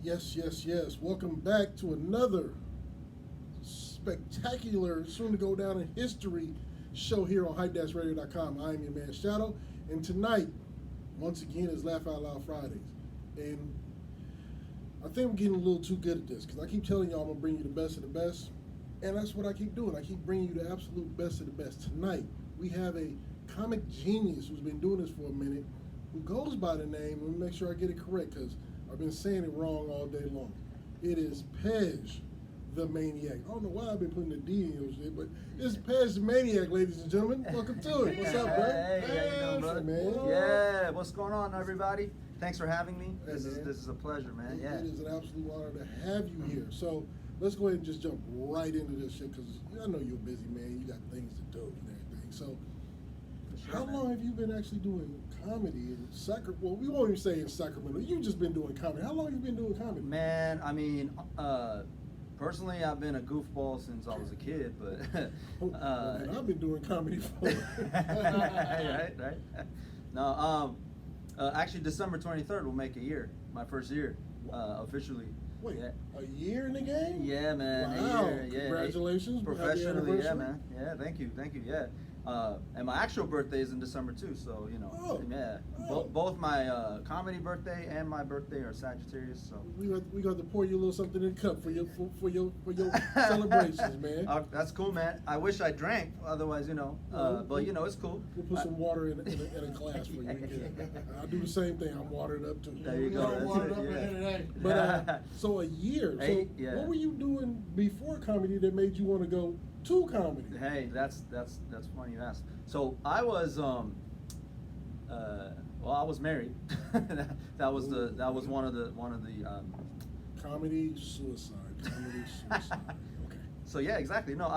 Yes, yes, yes. Welcome back to another spectacular, soon to go down in history show here on hype-radio.com. I am your man Shadow, and tonight, once again, is Laugh Out Loud Fridays. And I think I'm getting a little too good at this because I keep telling y'all I'm gonna bring you the best of the best, and that's what I keep doing. I keep bringing you the absolute best of the best. Tonight, we have a comic genius who's been doing this for a minute, who goes by the name. Let me make sure I get it correct because I've been saying it wrong all day long. It is Pej the Maniac. I don't know why I've been putting the D in your shit, but it's Pej the Maniac, ladies and gentlemen. Welcome to it. What's up, bro? Hey, how you doing, brother? Man. Yeah, what's going on, everybody? Thanks for having me. This is a pleasure, man. Yeah. It is an absolute honor to have you here. So let's go ahead and just jump right into this shit because I know you're a busy man. You got things to do and everything. So Sure, how man. long have you been actually doing comedy in Sacramento? Well, we won't even say in Sacramento. You've just been doing comedy. How long have you been doing comedy? Man, I mean, personally, I've been a goofball since I was a kid, but Man, I've been doing comedy for right. No, actually, December 23rd will make a year. My first year, officially. Wait, Yeah. a year in the game? Yeah, man. Wow. A year, yeah. Congratulations. Happy Professionally, yeah, anniversary. man. Yeah, thank you, yeah. And my actual birthday is in December too, so you know, Oh. yeah. Oh. Both my comedy birthday and my birthday are Sagittarius, so. We got to pour you a little something in the cup for your celebrations, man. That's cool, man. I wish I drank, otherwise, you know. But you know, it's cool. We'll put some water in a glass for you. I'll do the same thing. I'm watered up too. There you go. That's Watered it, up yeah. ahead of that. But so a year. So Yeah. what were you doing before comedy that made you want to go to comedy? Hey, that's funny you asked. So I was I was married. that was one of the Comedy suicide. Comedy suicide. Okay. So yeah, exactly. No,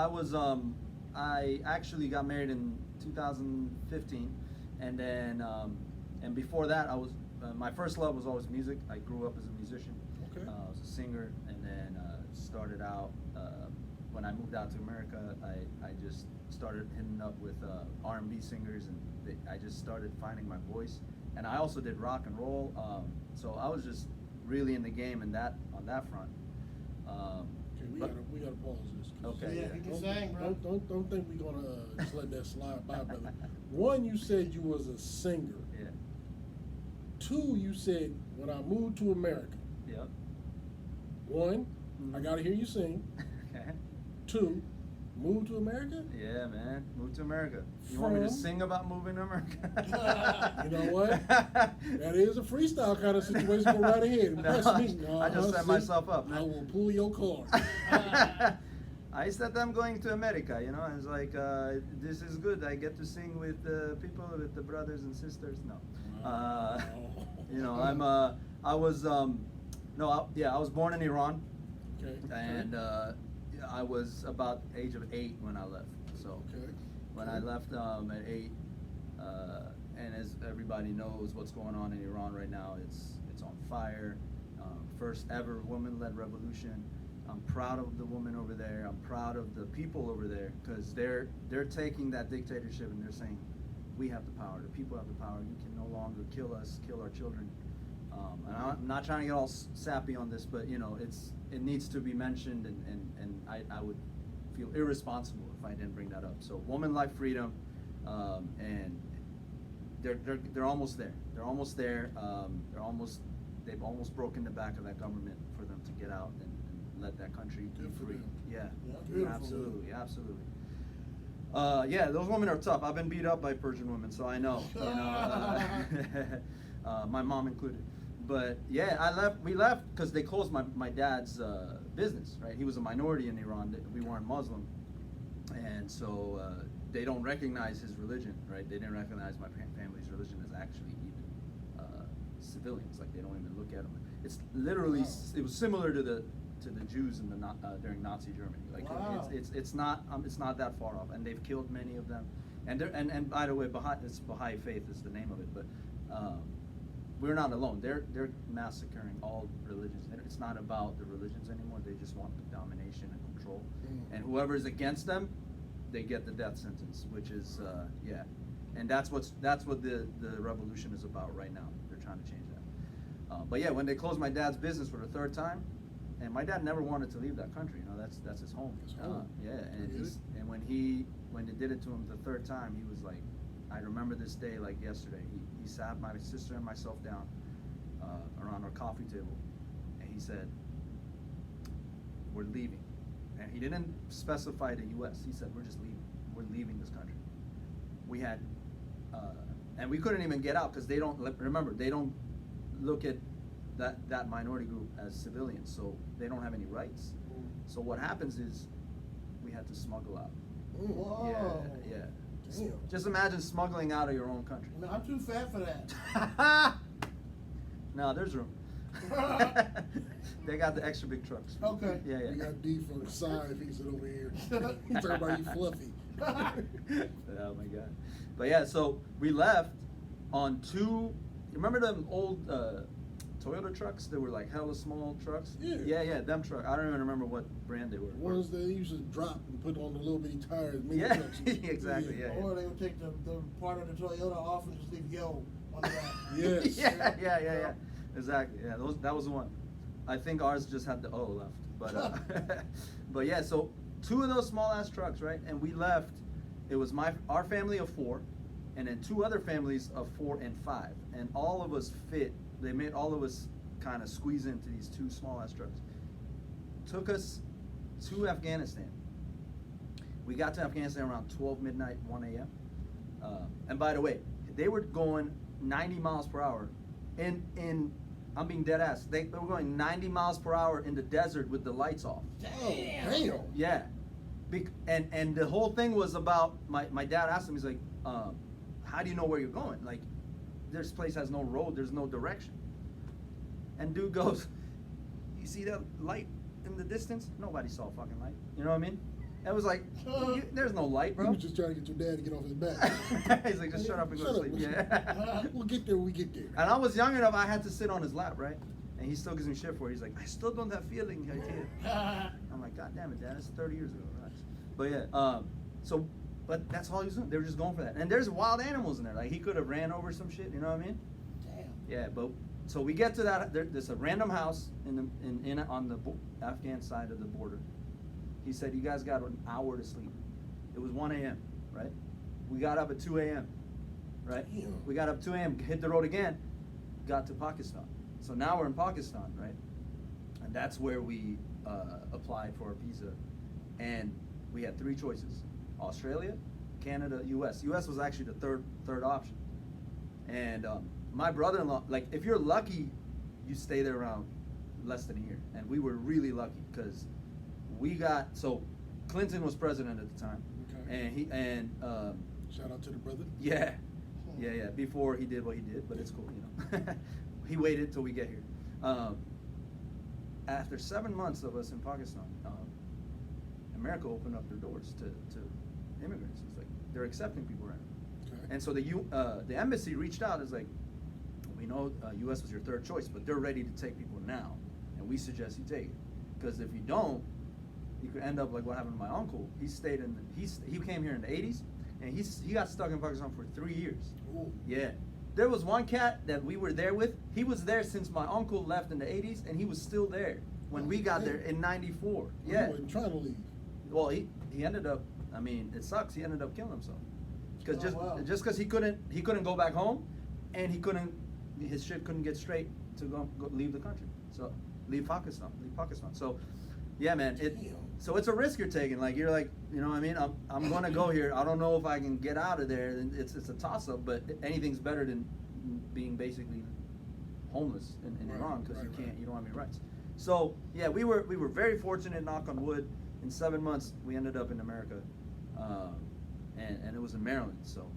I actually got married in 2015, and then and before that I was my first love was always music. I grew up as a musician. Okay. I was a singer, and then started out when I moved out to America. I just started hitting up with R&B singers, and I just started finding my voice. And I also did rock and roll. So I was just really in the game on that front. Okay, we gotta pause this. 'Cause Okay. Yeah, he can sing, bro. Don't think we're gonna just let that slide by, brother. One, you said you was a singer. Yeah. Two, you said when I moved to America. Yep. One, I Mhm. gotta hear you sing. Okay. Two, move to America. Yeah, man. Moved to America. You want me to From? sing about moving to America? You know what? That is a freestyle kind of situation. Go right ahead. No, Press me. I just set see? myself up, I man. will pull your card. I said I'm going to America, you know. It's like this is good. I get to sing with people, with the brothers and sisters. No, Wow. you know, I was I was born in Iran, Okay. and I was about the age of 8 when I left. So Okay. when I left at 8, and as everybody knows, what's going on in Iran right now, it's on fire. First ever woman-led revolution. I'm proud of the women over there. I'm proud of the people over there because they're taking that dictatorship and they're saying, we have the power. The people have the power. You can no longer kill us, kill our children. And I'm not trying to get all sappy on this, but you know, it needs to be mentioned, and I would feel irresponsible if I didn't bring that up. So, woman life freedom, and they're almost there. They're almost there. They've almost broken the back of that government for them to get out and let that country be Good for free. them. Yeah, Beautiful. absolutely. Yeah, those women are tough. I've been beat up by Persian women, so I know. You know, my mom included. But yeah, we left because they closed my dad's business. Right, he was a minority in Iran. We weren't Muslim, and so they don't recognize his religion. Right, they didn't recognize my family's religion as actually even civilians. Like they don't even look at them. It's literally it was similar to the Jews in the during Nazi Germany. Like Wow. it's not that far off, and they've killed many of them. And by the way, Baha'i faith is the name of it, but we're not alone. They're massacring all religions. It's not about the religions anymore. They just want the domination and control. And whoever is against them, they get the death sentence, which is And that's what the revolution is about right now. They're trying to change that. But yeah, when they closed my dad's business for the third time, and my dad never wanted to leave that country. You know, that's his home. His home. Yeah, and I get and when they did it to him the third time, he was like, I remember this day like yesterday. He sat my sister and myself down around our coffee table, and he said, "We're leaving," and he didn't specify the U.S. He said, "We're just leaving. We're leaving this country." We had, and we couldn't even get out because they don't look at that minority group as civilians, so they don't have any rights. So what happens is we had to smuggle out. Whoa. Yeah. Damn. Just imagine smuggling out of your own country. No, I'm too fat for that. No, there's room. They got the extra big trucks. Okay. Yeah, yeah. We got D from the side. He said over here. He talking about you fluffy. Oh my god. But yeah, so we left on two. Remember them old Toyota trucks that were like hella small trucks? Yeah. Them trucks. I don't even remember what brand they were. Ones they used to drop and put on the little bitty tires. Mini Yeah, trucks. exactly. Yeah. Or they would take the part of the Toyota off and just leave yo on the back. Yes. Yeah. Exactly. Yeah, that was the one. I think ours just had the O left, but but yeah. So two of those small ass trucks, right? And we left. It was our family of 4, and then 2 other families of 4 and 5, and all of us fit. They made all of us kind of squeeze into these 2 small ass trucks. Took us to Afghanistan. We got to Afghanistan around 12 midnight, 1 a.m. And by the way, they were going 90 miles per hour. I'm being dead ass. They were going 90 miles per hour in the desert with the lights off. Damn. Yeah. And the whole thing was about, my dad asked him, he's like, how do you know where you're going? Like, this place has no road, there's no direction. And dude goes, you see that light in the distance? Nobody saw a fucking light. You know what I mean? It was like, there's no light, He bro. was just trying to get your dad to get off his back. He's like, just shut up and go to sleep. Yeah. We'll get there when we get there. And I was young enough, I had to sit on his lap, right? And he still gives me shit for it. He's like, I still don't have feeling, I kid. I'm like, God damn it, Dad, that's 30 years ago. Right? But yeah, but that's all he was doing. They were just going for that. And there's wild animals in there. Like, he could have ran over some shit, you know what I mean? Damn. Yeah, but, so we get to that, there's a random house on the Afghan side of the border. He said, you guys got an hour to sleep. It was 1 a.m., right? We got up at 2 a.m., right? Damn. We got up 2 a.m., hit the road again, got to Pakistan. So now we're in Pakistan, right? And that's where we applied for our visa. And we had 3 choices: Australia, Canada, U.S. U.S. was actually the third option. And my brother-in-law, like, if you're lucky, you stay there around less than a year. And we were really lucky because so Clinton was president at the time. Okay. And Shout out to the brother. yeah, before he did what he did, but it's cool, you know. He waited till we get here. After 7 months of us in Pakistan, America opened up their doors to immigrants. It's like they're accepting people right now. Okay. And so the embassy reached out. It's like, we know U.S. was your third choice, but they're ready to take people now, and we suggest you take it, because if you don't, you could end up like what happened to my uncle. He came here in the 80s, and he got stuck in Pakistan for 3 years. Ooh. Yeah. There was one cat that we were there with. He was there since my uncle left in the 80s, and he was still there when we got there in 94. Yeah. He wasn't trying to leave. Well, he ended up, I mean, it sucks. He ended up killing himself. Because just because he couldn't go back home, and his shit couldn't get straight to go leave the country. So leave Pakistan. So yeah, man, so it's a risk you're taking. Like, you're like, you know what I mean? I'm gonna go here. I don't know if I can get out of there. It's a toss up, but anything's better than being basically homeless in Iran, because you don't have any rights. So yeah, we were very fortunate, knock on wood. In 7 months, we ended up in America, and it was in Maryland. So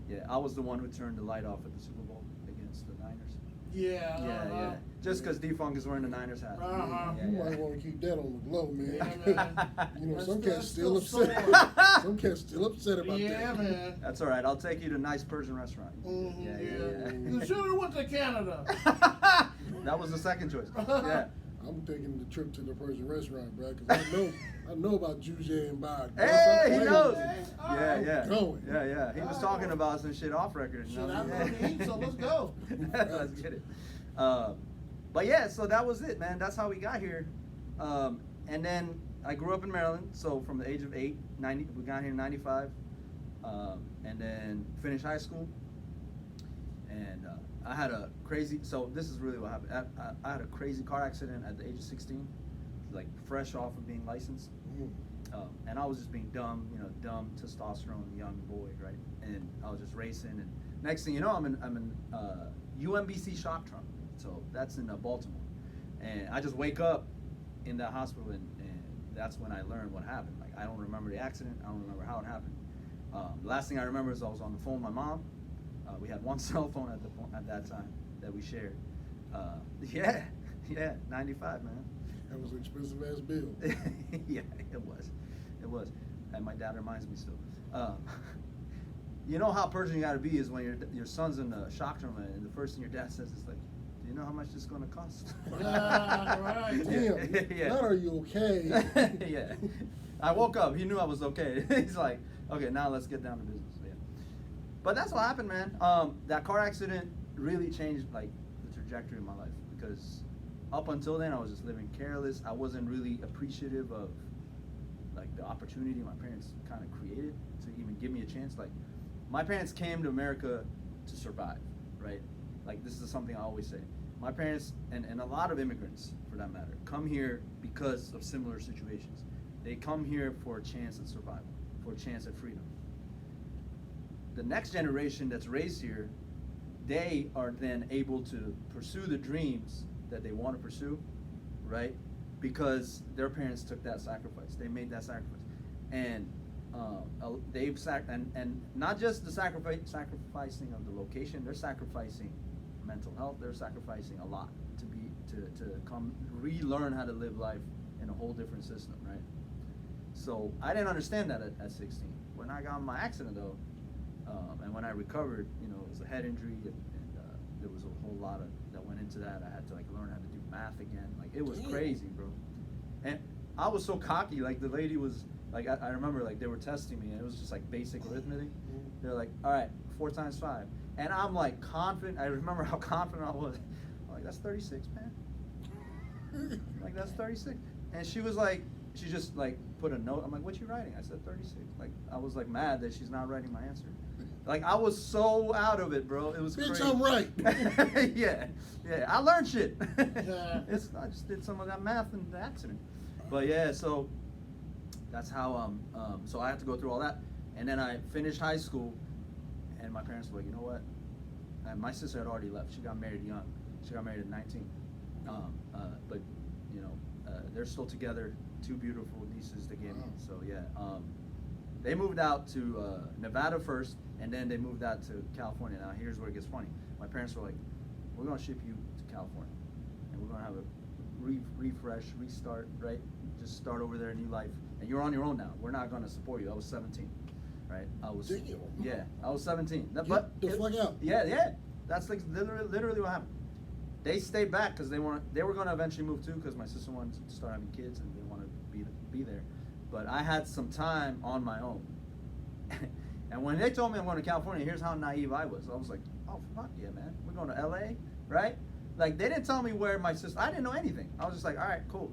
yeah, I was the one who turned the light off at the Super Bowl against the Niners. Yeah. Yeah. Just because D-Funk is wearing the Niners hat. You might want to keep that on the glow, man. Yeah, You know, man. some That's cats still still upset. Some cats still upset about that. Yeah, man. That's all right. I'll take you to a nice Persian restaurant. Yeah. Yeah. You should have went to Canada. That was the second choice. Yeah. I'm taking the trip to the Persian restaurant, bro, because I know about Jujay and Bog. Hey, he knows. Alright. Yeah. Going. Yeah. He was talking about some shit off record. Shit, I'm going to eat, so let's go. Let's get it. But yeah, so that was it, man. That's how we got here. And then I grew up in Maryland, so from the age of 8, we got here in 95, and then finished high school. And I had a crazy, so this is really what happened. I had a crazy car accident at the age of 16, like fresh off of being licensed. And I was just being dumb, dumb testosterone young boy, right? And I was just racing, and next thing you know, I'm in UMBC shock trauma. So that's in Baltimore, and I just wake up in that hospital, and that's when I learned what happened. Like, I don't remember the accident. I don't remember how it happened. The last thing I remember is I was on the phone with my mom. We had one cell phone at that time that we shared. Yeah, 95, man. That was an expensive ass bill. Yeah, it was, and my dad reminds me still. You know how Persian you gotta be is when your son's in the shock trauma, and the first thing your dad says is like, "Do you know how much this is gonna cost?" Right. Damn. Yeah. Not are you okay? Yeah. I woke up. He knew I was okay. He's like, "Okay, now let's get down to business." Yeah. But that's what happened, man. That car accident really changed like the trajectory of my life, because up until then I was just living careless. I wasn't really appreciative of like the opportunity my parents kind of created to even give me a chance. Like, my parents came to America to survive, right? Like, this is something I always say. My parents, and a lot of immigrants for that matter, come here because of similar situations. They come here for a chance at survival, for a chance at freedom. The next generation that's raised here, they are then able to pursue the dreams that they want to pursue, right? Because their parents took that sacrifice. They made that sacrifice. And and not just the sacrificing of the location, they're sacrificing mental health. They're sacrificing a lot to come relearn how to live life in a whole different system, right? So I didn't understand that at 16. When I got in my accident though, and when I recovered, it was a head injury, and there was a whole lot that went into that. I had to like learn how to do math again. Like, it was crazy, bro. And I was so cocky. Like, the lady was like, I remember like they were testing me, and it was just like basic arithmetic. They're like, all right, 4 times 5, and I'm like confident. I remember how confident I was. I'm like, that's 36, man. Like, that's 36. And she was like, she just like put a note. I'm like, what you writing? I said 36. Like, I was like mad that she's not writing my answer. Like, I was so out of it, bro. It was Bitch, crazy. I'm right. Yeah, I learned shit. Yeah. I just did some of that math in the accident. But yeah, so that's how so I had to go through all that, and then I finished high school, and my parents were like, you know what? And my sister had already left. She got married young. She got married at 19. But they're still together. 2 beautiful nieces they gave me. So yeah, they moved out to Nevada first, and then they moved out to California. Now here's where it gets funny. My parents were like, we're gonna ship you to California, and we're gonna have a refresh, restart, right? Just start over there, a new life, and you're on your own now. We're not gonna support you. I was 17, right? I was 17. Get But the fuck out. Yeah. That's like literally what happened. They stayed back because they were gonna eventually move too, because my sister wanted to start having kids and they wanted to be there. But I had some time on my own. And when they told me I'm going to California, here's how naive I was. I was like, oh, fuck yeah, man. We're going to LA, right? Like, they didn't tell me where my sister, I didn't know anything. I was just like, all right, cool.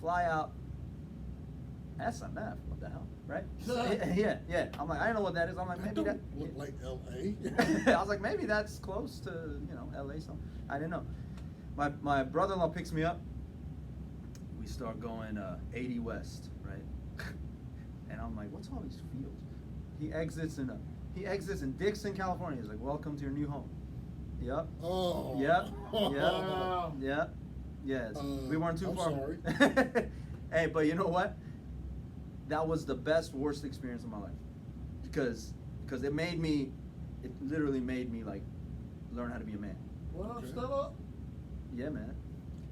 Fly out. SMF, what the hell, right? Yeah. I'm like, I don't know what that is. I'm like, maybe that look like LA. I was like, maybe that's close to, LA something. I didn't know. My brother-in-law picks me up. We start going 80 West, right? And I'm like, what's all these fields? He exits in Dixon, California. He's like, welcome to your new home. Yep. Oh. Yep. Wow. Yep. Yeah. We weren't too I'm far. sorry. Hey, but you know what? That was the worst experience of my life, because it literally made me like learn how to be a man. Well, I'm still up. Yeah, man.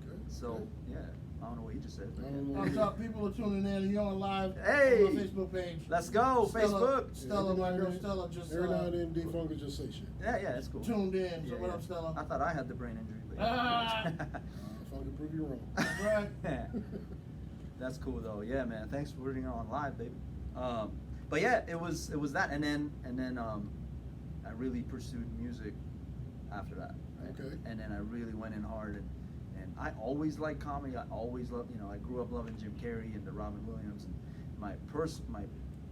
Okay. So okay. yeah, I don't know what he just said. I don't know. I'm talking, people are tuning in, and you're on live Hey! on my Facebook page. Let's go, Stella, Facebook. Stella, Every my now girl and then- Stella just Every now and then, D-Funk will just say shit. Yeah, that's cool. tuned in. So Yeah, what yeah. up, Stella? I thought I had the brain injury. But Ah. Fucking prove you wrong. That's right. Yeah. That's cool though. Yeah, man. Thanks for putting it on live, baby. But yeah, it was that, and then I really pursued music after that. Right? Okay. And then I really went in hard, and I always liked comedy. I always loved, I grew up loving Jim Carrey and the Robin Williams, and my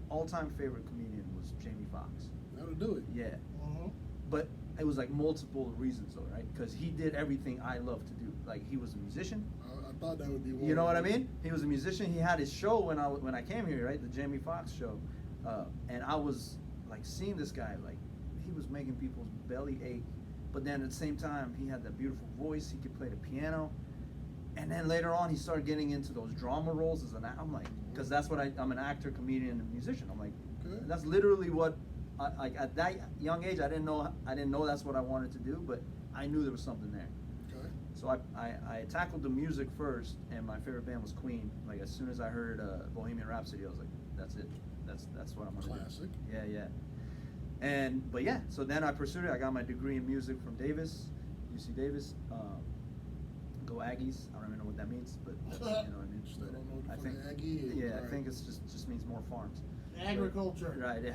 all-time favorite comedian was Jamie Foxx. That'll do it. Yeah. Mm-hmm. But it was like multiple reasons though, right? Because he did everything I love to do. Like he was a musician. I thought that would be one. You know what I mean? He was a musician. He had his show when I came here, right? The Jamie Foxx show, and I was like seeing this guy, like he was making people's belly ache, but then at the same time he had that beautiful voice. He could play the piano, and then later on he started getting into those drama roles as an. I'm like, because that's what I'm an actor, comedian, and musician. I'm like, Okay. that's literally what. At that young age, I didn't know that's what I wanted to do, but I knew there was something there. Okay. So I tackled the music first, and my favorite band was Queen. Like as soon as I heard Bohemian Rhapsody, I was like, that's it. That's what I'm gonna Classic. do. Yeah. But yeah, so then I pursued it. I got my degree in music from Davis, UC Davis. Go Aggies. I don't even know what that means, but that's, you know what I mean. Still don't know what the I fuck think Aggie is. yeah, I Alright. think it's just means more farms. Agriculture. Right. Yeah.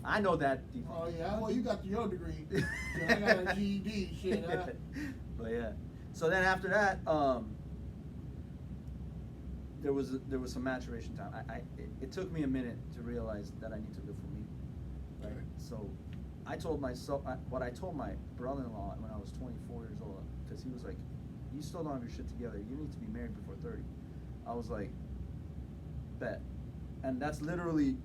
I know that. Oh yeah, well you got your degree. Shit, I got a GED. Shit. But yeah, so then after that, there was some maturation time. It took me a minute to realize that I need to live for me. Right. Okay. So I told myself what I told my brother-in-law when I was 24 years old, because he was like, "You still don't have your shit together. You need to be married before 30." I was like, "Bet," and that's literally.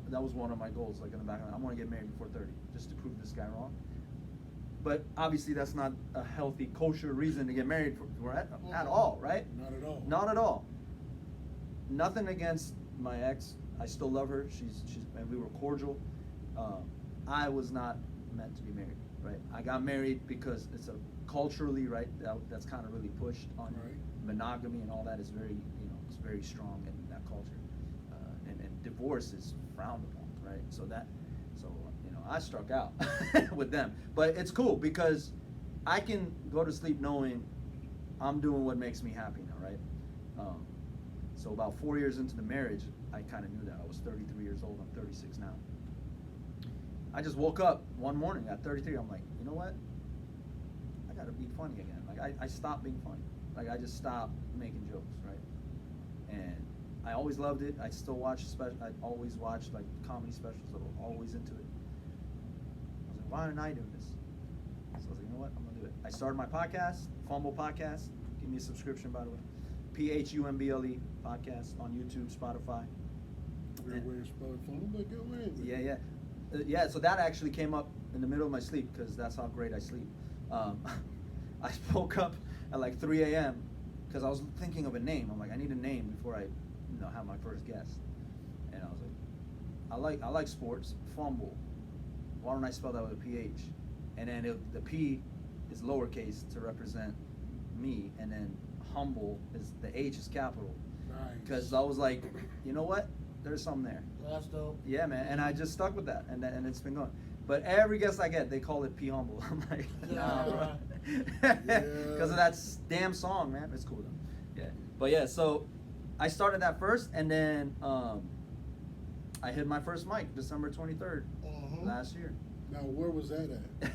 That was one of my goals, like in the back of my, I want to get married before 30, just to prove this guy wrong. But obviously that's not a healthy, kosher reason to get married for at all, right? Not at all. Not at all. Nothing against my ex. I still love her. She's and we were cordial. I was not meant to be married, right? I got married because it's a culturally, right, that's kind of really pushed on Right. monogamy, and all that is very, it's very strong in that culture. And divorce is frowned upon, right? So I struck out with them. But it's cool because I can go to sleep knowing I'm doing what makes me happy now, right? So about 4 years into the marriage, I kind of knew that. I was 33 years old. I'm 36 now. I just woke up one morning at 33. I'm like, you know what? I gotta be funny again. Like I stopped being funny. Like I just stopped making jokes, right? And I always loved it. I still watch I always watch like comedy specials. I was always into it. I was like, why aren't I doing this? So I was like, you know what? I'm gonna do it. I started my podcast, Fumble Podcast. Give me a subscription, by the way. PHUMBLE podcast on YouTube, Spotify. Weird way to spell it. Fumble, but go in. Yeah. Yeah, so that actually came up in the middle of my sleep because that's how great I sleep. I woke up at like 3 a.m. because I was thinking of a name. I'm like, I need a name before I have my first guest. And I was like, I like sports. Fumble. Why don't I spell that with a PH? And then the P is lowercase to represent me, and then humble is the H is capital. Nice. Because I was like, you know what? There's something there. That's dope. Yeah, man, and I just stuck with that, and it's been going. But every guest I get, they call it P Humble. I'm like, nah, bro, because of that damn song, man. It's cool though. Yeah, but yeah, so I started that first, and then I hit my first mic December 23rd last year. Now, where was that at?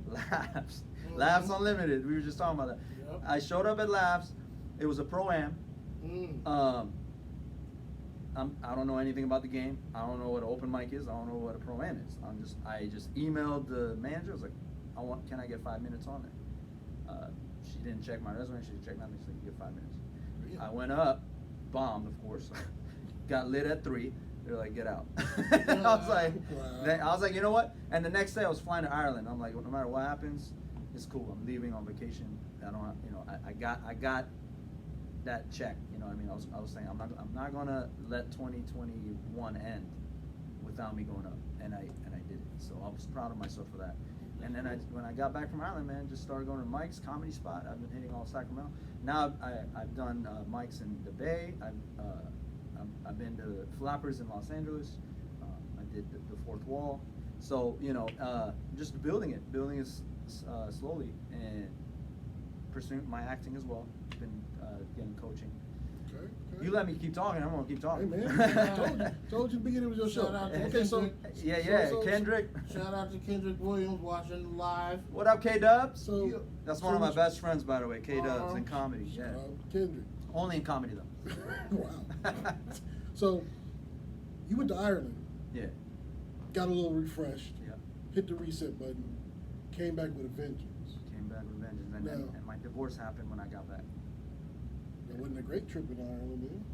Laughs, Laughs Unlimited. We were just talking about that. Yep. I showed up at Laughs. It was a pro-am. I don't know anything about the game. I don't know what an open mic is. I don't know what a pro-am is. I just emailed the manager. I was like, can I get 5 minutes on there? She didn't check my resume. She didn't check nothing. She said, you get 5 minutes. Really? I went up, bombed, of course. Got lit at 3. They're like, get out. I was like, you know what? And the next day I was flying to Ireland. I'm like, well, no matter what happens, it's cool. I'm leaving on vacation. I got that check. You know what I mean? I was saying I'm not gonna let 2021 end without me going up, and I did it. So I was proud of myself for that. And then when I got back from Ireland, man, just started going to Mike's comedy spot. I've been hitting all Sacramento. Now I've done Mike's in the Bay. I've been to Flappers in Los Angeles. I did the Fourth Wall. So just building it slowly and pursuing my acting as well. Been getting coaching. Okay. You let me keep talking. I'm gonna keep talking. Hey man, told you the beginning was your show. Shout out to Okay, so Kendrick. so- Kendrick. Shout out to Kendrick Williams watching live. What up, K Dubs? So That's one of my best friends, by the way, K Dubs in comedy. Shout Yeah, out to Kendrick. only in comedy though. Wow. So you went to Ireland, Yeah, got a little refreshed, yeah. hit the reset button, came back with a vengeance. Came back with vengeance, and Now- and my divorce happened when I got back. That wasn't a great trip in Ireland, man.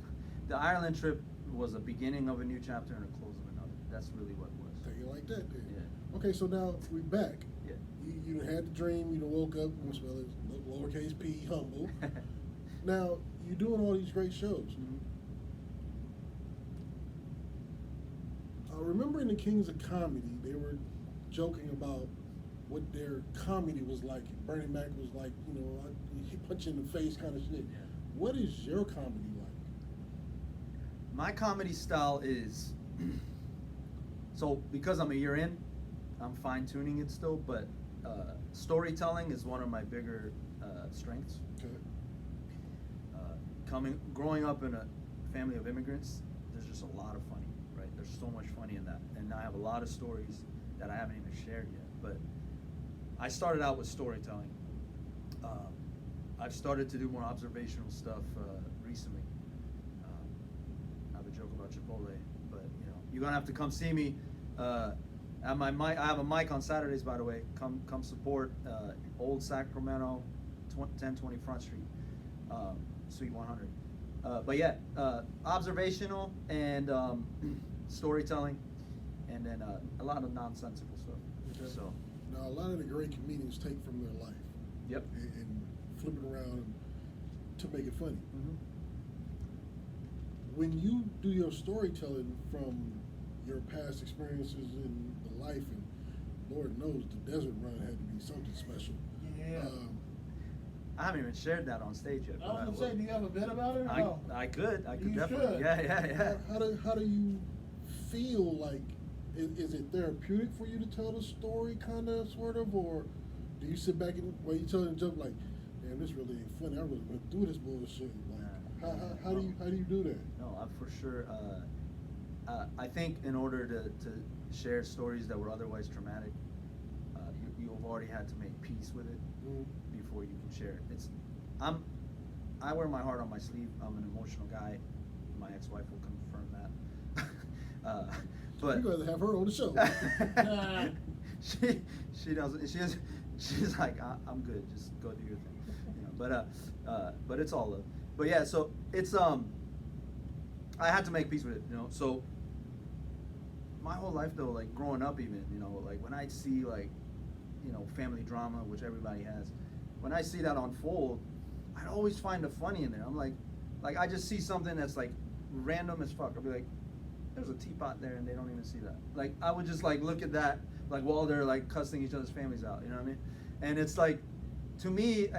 The Ireland trip was a beginning of a new chapter and a close of another. That's really what it was. Take it like that, then. Yeah. Okay, so now we're back. Yeah. You done had the dream. You done woke up. Well, it's lowercase p, humble. Now you're doing all these great shows. Mhm. I remember in the Kings of Comedy, they were joking about what their comedy was like. Bernie Mac was like, he punch you in the face kind of shit. Yeah. What is your comedy like? My comedy style is so because I'm a year in, I'm fine tuning it still, but storytelling is one of my bigger strengths. Okay. Growing up in a family of immigrants, there's just a lot of funny, right? There's so much funny in that, and I have a lot of stories that I haven't even shared yet. But I started out with storytelling. I've started to do more observational stuff recently. I have a joke about Chipotle, but you're gonna have to come see me. At my mic, I have a mic on Saturdays, by the way. Come support Old Sacramento, 1020 Front Street, Suite 100. But yeah, observational and storytelling, and then a lot of nonsensical stuff. Okay. So, Now, a lot of the great comedians take from their life yep. and flip it around to make it funny. Mm-hmm. When you do your storytelling from your past experiences in the life, and Lord knows the desert run had to be something special. Yeah. I haven't even shared that on stage yet. I was gonna say, do you have a bit about it or I no? could You definitely. should. Yeah. How do you feel like? Is it therapeutic for you to tell the story, kind of, sort of, or do you sit back and while you tell the joke like, damn, this really ain't funny. I really went through this bullshit. Like, how do you do that? No, for sure. I think in order to share stories that were otherwise traumatic, you've already had to make peace with it before you can share it. I wear my heart on my sleeve. I'm an emotional guy. My ex-wife will confirm that. But You'd rather have her on the show. she doesn't. She's like, I'm good. Just go do your thing. But it's all love. But yeah, so it's I had to make peace with it. So my whole life though, like growing up even, like when I see like, family drama, which everybody has, when I see that unfold, I'd always find the funny in there. I'm like I just see something that's like random as fuck. I'll be like, there's a teapot there and they don't even see that. Like I would just like look at that like while they're like cussing each other's families out, you know what I mean? And it's like, to me,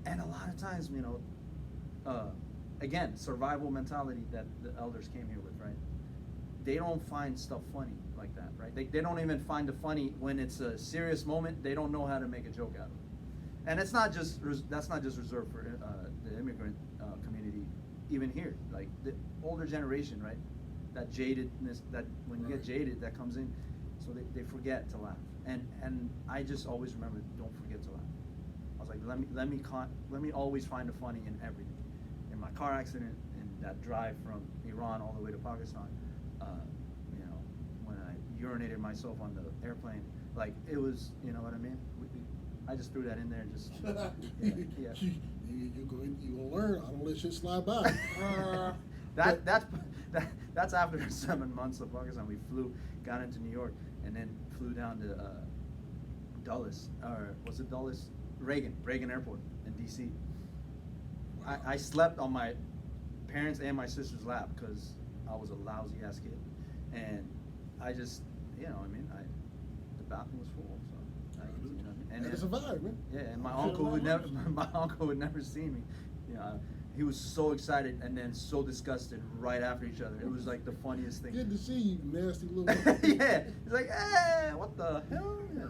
and a lot of times, again, survival mentality that the elders came here with, right? They don't find stuff funny like that, right? They don't even find the funny when it's a serious moment. They don't know how to make a joke out of it. And that's not just reserved for the immigrant community, even here. Like the older generation, right? That jadedness, that when you get jaded, that comes in, so they forget to laugh. And I just always remember, don't forget to laugh. I was like, let me always find the funny in everything. In my car accident, in that drive from Iran all the way to Pakistan, when I urinated myself on the airplane, like it was, you know what I mean? I just threw that in there, just yeah. You will learn. I don't let shit slide by. That's after 7 months of Pakistan. We got into New York, and then flew down to Dulles, or was it Dulles? Reagan Airport in DC. Wow. I slept on my parents' and my sister's lap because I was a lousy ass kid, and I just, the bathroom was full, so And it's a vibe, man. Yeah, and my Sure, uncle would like never, my uncle would never see me. You know, he was so excited and then so disgusted right after each other. It was like the funniest thing. Good to see you, nasty little. Yeah, he's like, hey, what the hell? Yeah.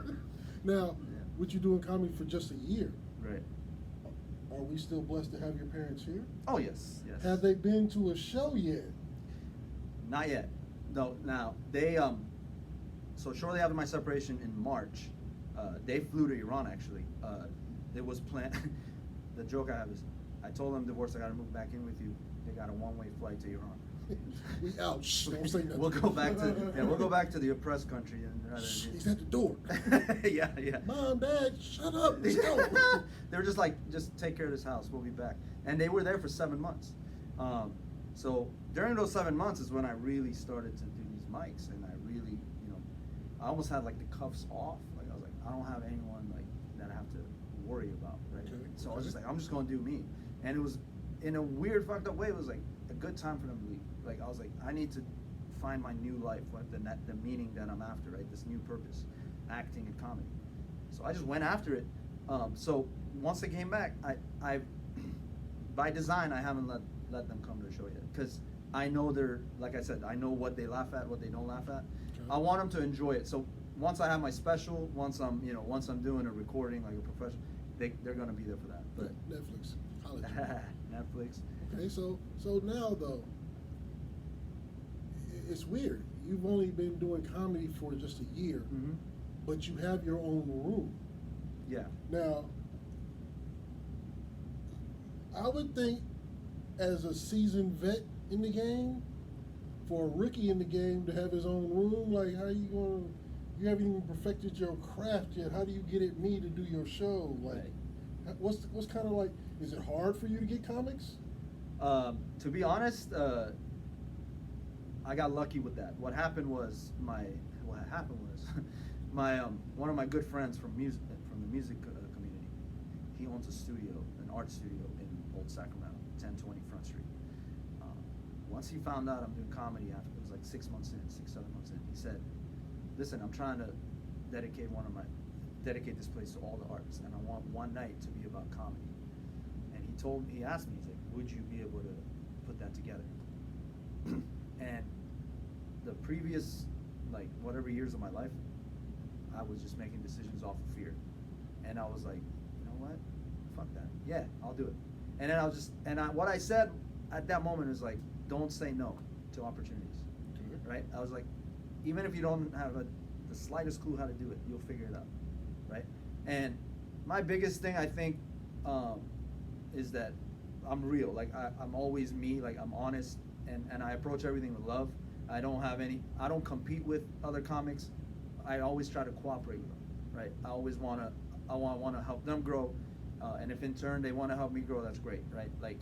Now, Yeah. what you doing comedy for just a year? Right. Are we still blessed to have your parents here? Oh yes, yes. Have they been to a show yet? Not yet. No. Now they So shortly after my separation in March, they flew to Iran. Actually, it was planned. The joke I have is, I told them, divorce, I got to move back in with you. They got a one-way flight to Iran. We out. Shh, don't say nothing. We'll go back to we'll go back to the oppressed country and rather Shh, than- he's at the door. Yeah, yeah. Mom, Dad, shut up. Let's go. They were just like, just take care of this house. We'll be back. And they were there for 7 months. So during those 7 months is when I really started to do these mics, and I really, I almost had like the cuffs off. Like I was like, I don't have anyone like that I have to worry about, right? Okay. So I was just like, I'm just gonna do me. And it was, in a weird, fucked up way, it was like a good time for them to leave. Like I was like, I need to find my new life, what the meaning that I'm after, right? This new purpose, acting and comedy. So I just went after it. So once they came back, I by design I haven't let them come to the show yet, because I know they're, like I said, I know what they laugh at, what they don't laugh at. Okay. I want them to enjoy it. So once I have my special, once I'm doing a recording like a professional, they're gonna be there for that. But Netflix. College. Netflix. Okay, so now though, it's weird. You've only been doing comedy for just a year, Mm-hmm. but you have your own room. Yeah. Now, I would think, as a seasoned vet in the game, for a rookie in the game to have his own room, like how you gonna? You haven't even perfected your craft yet. How do you get at me to do your show? Like, Right. what's kind of like? Is it hard for you to get comics? To be honest, I got lucky with that. What happened was my one of my good friends from the music community. He owns a studio, an art studio in Old Sacramento, 1020 Front Street. Once he found out I'm doing comedy, after it was like 6 months in, 7 months in, he said, "Listen, I'm trying to dedicate this place to all the arts, and I want one night to be about comedy." And he asked me, he's like, "Would you be able to put that together?" And the previous, like, whatever years of my life, I was just making decisions off of fear. And I was like, you know what? Fuck that. Yeah, I'll do it. And then what I said at that moment is like, don't say no to opportunities, right? I was like, even if you don't have the slightest clue how to do it, you'll figure it out, right? And my biggest thing, I think, is that I'm real. Like I'm always me. Like I'm honest, and I approach everything with love. I don't compete with other comics. I always try to cooperate with them, right? I want to help them grow, and if in turn they want to help me grow, that's great, right? Like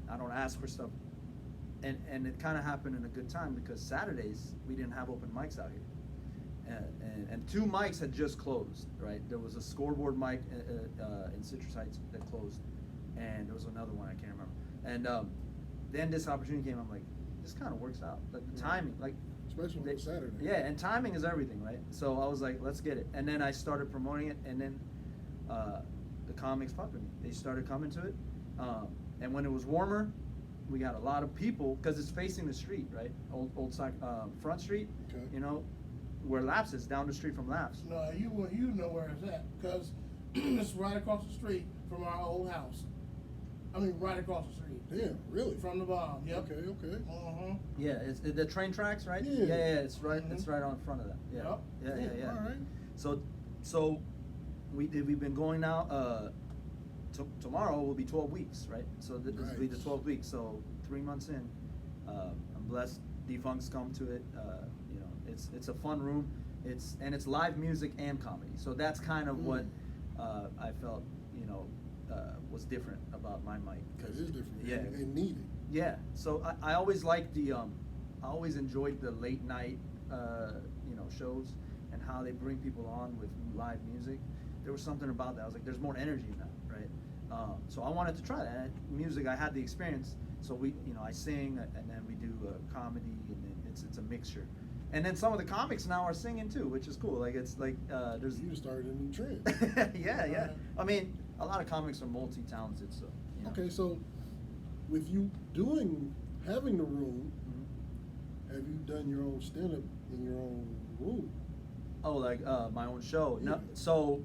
I don't ask for stuff, and it kind of happened in a good time, because Saturdays we didn't have open mics out here, and 2 mics had just closed, right? There was a Scoreboard mic in Citrus Heights that closed, and there was another one I can't remember. And then this opportunity came. I'm like, this kind of works out. Like the timing, like Especially on Saturday. yeah, and timing is everything, right? So I was like, let's get it. And then I started promoting it, and then the comics fucked with me. They started coming to it, and when it was warmer, we got a lot of people, because it's facing the street, right? Old Front Street, Okay. where Laps is, down the street from Laps. No, you know where it's at, because it's right across the street from our old house. I mean, right across the street. Damn, really? From the bomb. Yep. Okay. Uh-huh. Yeah, it's the train tracks, right? Yeah. Yeah, it's right. Mhm. It's right on front of that. Yeah, Yep. yeah. All right. So we've been going now. Tomorrow will be 12 weeks, right? So this will be the Nice. 12th week. So 3 months in, I'm blessed. Defuncts come to it. It's a fun room. It's live music and comedy. So that's kind of what I felt was different about my mic. It is different. Yeah. And needed. Yeah, so I always liked I always enjoyed the late night, shows, and how they bring people on with live music. There was something about that. I was like, there's more energy in that, right? So I wanted to try that. And music, I had the experience. So I sing, and then we do comedy, and then it's a mixture. And then some of the comics now are singing too, which is cool. Like it's like there's You just started a new trend. yeah. I mean, a lot of comics are multi-talented, so. You know. Okay, so with you having the room, Mhm. have you done your own stand-up in your own room? Oh, like my own show. No, Yeah. so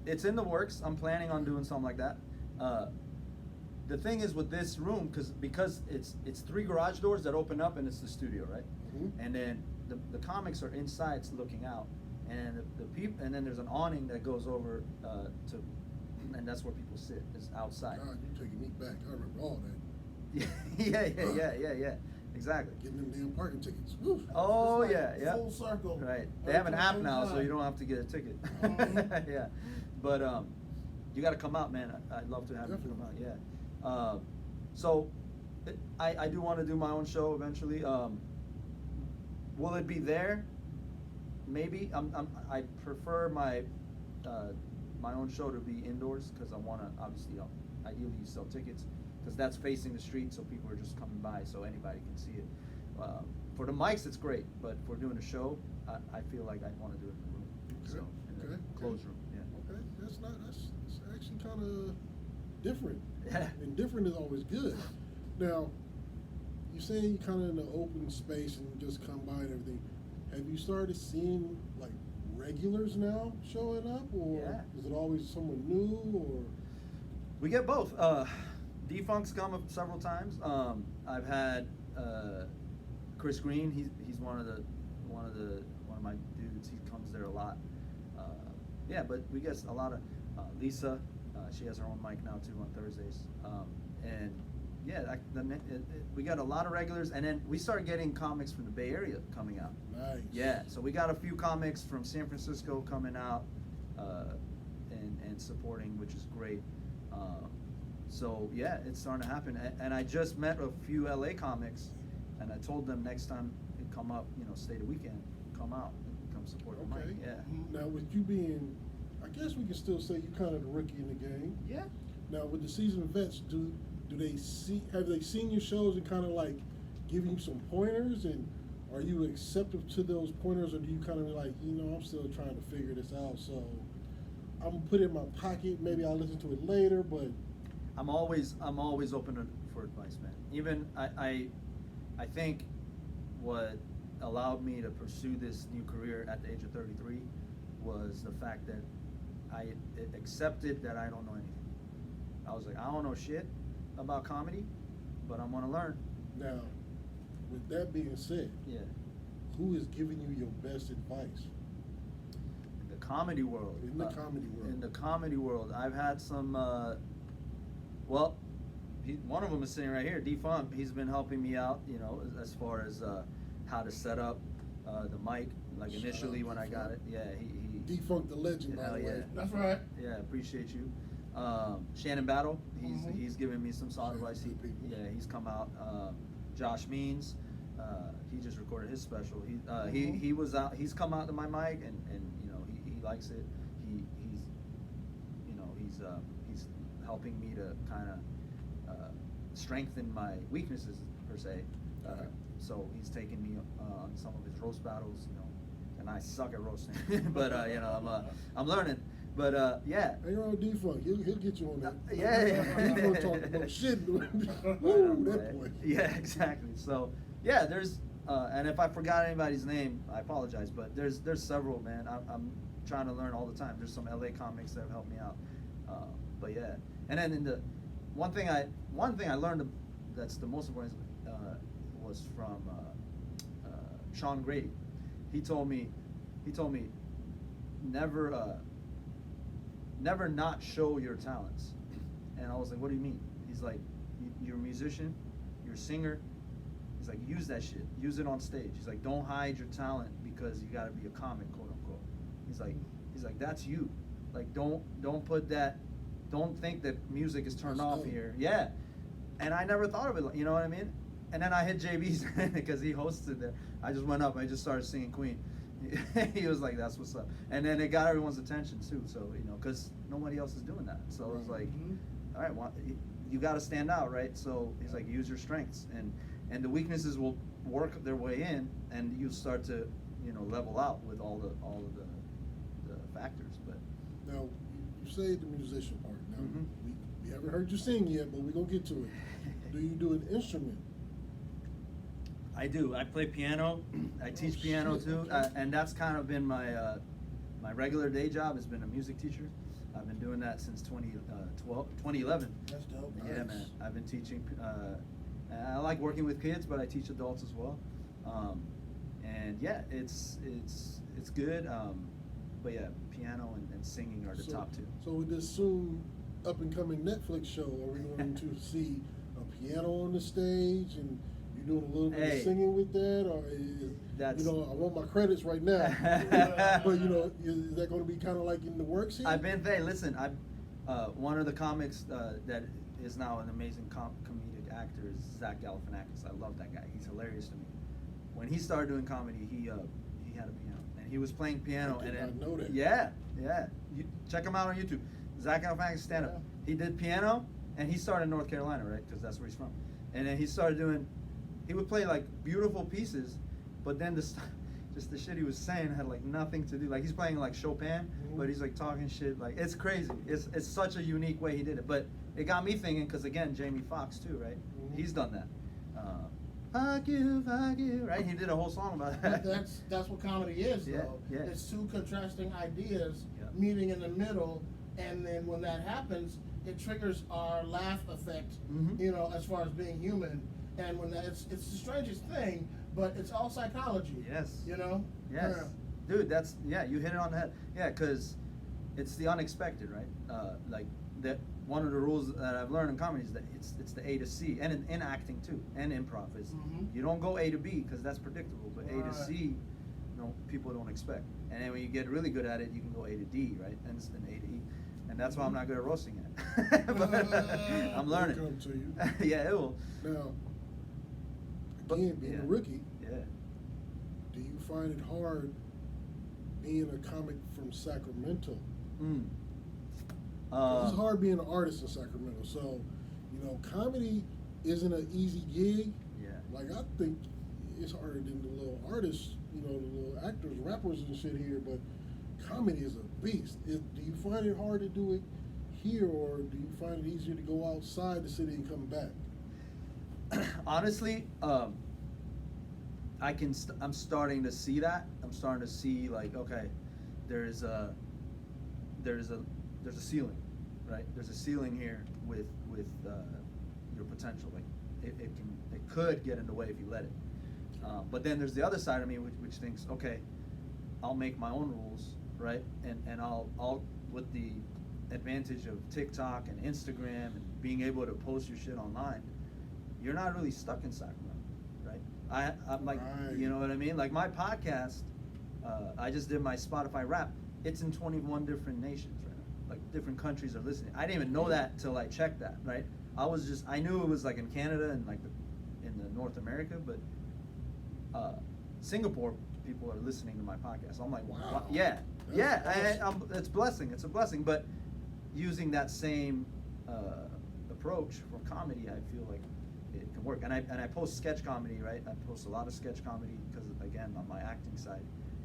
it's in the works. I'm planning on doing something like that. The thing is with this room, because it's 3 garage doors that open up and it's the studio, right? Mhm. And then the comics are inside looking out, and the people, and then there's an awning that goes over to, and that's where people sit. Is outside. God, you're taking me back. I remember all that. Yeah. Exactly. Getting them damn parking tickets. Woo. Oh It's like yeah. full circle. Right. They Every have an time app now, so inside. you don't have to get a ticket. Mhm. Yeah. But you got to come out, man. I'd love to have you come out. Definitely. Yeah. So I do want to do my own show eventually. Will it be there? Maybe. I prefer my own show to be indoors because I want to obviously ideally you sell tickets because that's facing the street, so people are just coming by, so anybody can see it. For the mics, it's great, but for doing a show, I feel like I want to do it in the room. Okay, So in okay, a closed room. Yeah. Okay, that's actually kind of different. Yeah. And different is always good. Now, you're saying you kind of in the open space and you just come by and everything. Have you started seeing like regulars now showing up, or Yeah. is it always someone new, or? We get both. Defunct's come up several times. I've had Chris Green. He's one of my dudes. He comes there a lot. Yeah, but we get a lot of Lisa. She has her own mic now too on Thursdays. And yeah, we got a lot of regulars, and then we started getting comics from the Bay Area coming out. Nice. Yeah, so we got a few comics from San Francisco coming out and supporting, which is great. So yeah, it's starting to happen. And I just met a few LA comics, and I told them next time they come up, stay the weekend, come out, and come support the Okay. mic. Yeah. Now, with you being, I guess we can still say you kind of the rookie in the game. Yeah. Now, with the seasoned vets, have they seen your shows and kind of like give you some pointers, and are you receptive to those pointers, or do you kind of like, I'm still trying to figure this out, so I'm gonna put it in my pocket, maybe I'll listen to it later, but I'm always open for advice, man. Even I think what allowed me to pursue this new career at the age of 33 was the fact that I accepted that I don't know anything. I was like, I don't know shit about comedy, but I'm gonna learn. now, with that being said, Yeah. who is giving you your best advice? In the comedy world. In the comedy world. In the comedy world, I've had some. Well, one of them is sitting right here, Defunct. He's been helping me out, as far as how to set up the mic. Like Shout initially out when I got it, Defunct. yeah, he Defunct the legend, by Hell the yeah. way. That's right. Yeah, appreciate you. Shannon Battle, Mhm. he's given me some solid advice. Good people. Yeah, he's come out. Josh Means, he just recorded his special. Mhm. He was out. He's come out to my mic and he likes it. He's helping me to kind of strengthen my weaknesses per se. Okay. So he's taking me on some of his roast battles, and I suck at roasting, but I'm learning. But yeah. Hey, you're on Defunct. He'll get you on that. Yeah. Defunct talking about shit. Woo, that boy. Yeah, exactly. So yeah, there's and if I forgot anybody's name, I apologize. But there's several, man. I'm trying to learn all the time. There's some LA comics that have helped me out. But yeah, and then one thing I learned that's the most important was from Sean Grady. He told me never not show your talents. And I was like, what do you mean? He's like, you're a musician, you're a singer. He's like, use that shit. Use it on stage. He's like, don't hide your talent because you gotta be a comic, quote unquote. He's like, that's you. Like, don't put that, don't think that music is turned off here. Yeah. And I never thought of it, you know what I mean? And then I hit JB's because he hosted there. I just went up, I just started singing Queen. He was like, that's what's up. And then it got everyone's attention too, so, because nobody else is doing that. So it was like, Mhm. all right, well, you got to stand out, right? So he's like, use your strengths. and the weaknesses will work their way in, and you start to, level out with all of the factors. But Now, you say the musician part. Now, Mhm. we haven't heard you sing yet, but we're gonna get to it. Do you do an instrument? I do. I play piano. I teach piano shit, too, okay. and that's kind of been my regular day job has been a music teacher. I've been doing that since 2011. That's dope. Yeah, Nice. man. I've been teaching. I like working with kids, but I teach adults as well. And yeah, it's good. But yeah, piano and singing are the top two. So with this soon up and coming Netflix show, are we going to see a piano on the stage and you doing a little bit Hey. of singing with that, or is, That's- I want my credits right now. But is that going to be kind of like in the works here? I've been listen, one of the comics that is now an amazing comedic actor is Zach Galifianakis. I love that guy. He's hilarious to me. When he started doing comedy, he had a piano and he was playing piano. I did and not know that. Yeah. You check him out on YouTube. Zach Galifianakis stand up. Yeah. He did piano, and he started in North Carolina, right? Because that's where he's from. And then he started doing. He would play like beautiful pieces, but then just the shit he was saying had like nothing to do. Like he's playing like Chopin, Mhm. but he's like talking shit. Like it's crazy. It's such a unique way he did it. But it got me thinking because again, Jamie Foxx too, right? Mhm. He's done that. Fuck you, right? He did a whole song about that. That's what comedy is, Yeah, though. yeah. It's two contrasting ideas Yeah. meeting in the middle, and then when that happens, it triggers our laugh effect. Mhm. As far as being human, and when it's the strangest thing, but it's all psychology. Yes. You know. Yes, Yeah. dude, you hit it on the head. Yeah, because it's the unexpected, right? Like that. One of the rules that I've learned in comedy is that it's the A to C, and in acting too, and improv is Mhm. you don't go A to B because that's predictable, but A to Right. C, people don't expect. And then when you get really good at it, you can go A to D, right? And it's then A to E, and that's why I'm not good at roasting it. But I'm learning. It'll come to you. Yeah, it will. Now, But- again, being yeah. a rookie, Yeah. do you find it hard being a comic from Sacramento? Mm. It's hard being an artist in Sacramento. So, comedy isn't an easy gig. Yeah. Like, I think it's harder than the little artists, the little actors, rappers and shit here, but comedy is a beast. Do you find it hard to do it here, or do you find it easier to go outside the city and come back? Honestly, I'm starting to see that. I'm starting to see like, okay, there's a ceiling, right? There's a ceiling here with your potential. Like it could get in the way if you let it. But then there's the other side of me which thinks, okay, I'll make my own rules, right? And I'll with the advantage of TikTok and Instagram and being able to post your shit online, you're not really stuck in Sacramento, right? I'm like, Right. you know what I mean? Like my podcast, I just did my Spotify Rap. It's in 21 different nations right now. Like different countries are listening. I didn't even know that till I checked that, right? I knew it was like in Canada and like in the North America, but Singapore people are listening to my podcast. I'm like, Wow. yeah, That's yeah. awesome. It's blessing. It's a blessing. But using that same approach for comedy, I feel like it can work. And I post sketch comedy, right? I post a lot of sketch comedy because again on my acting side,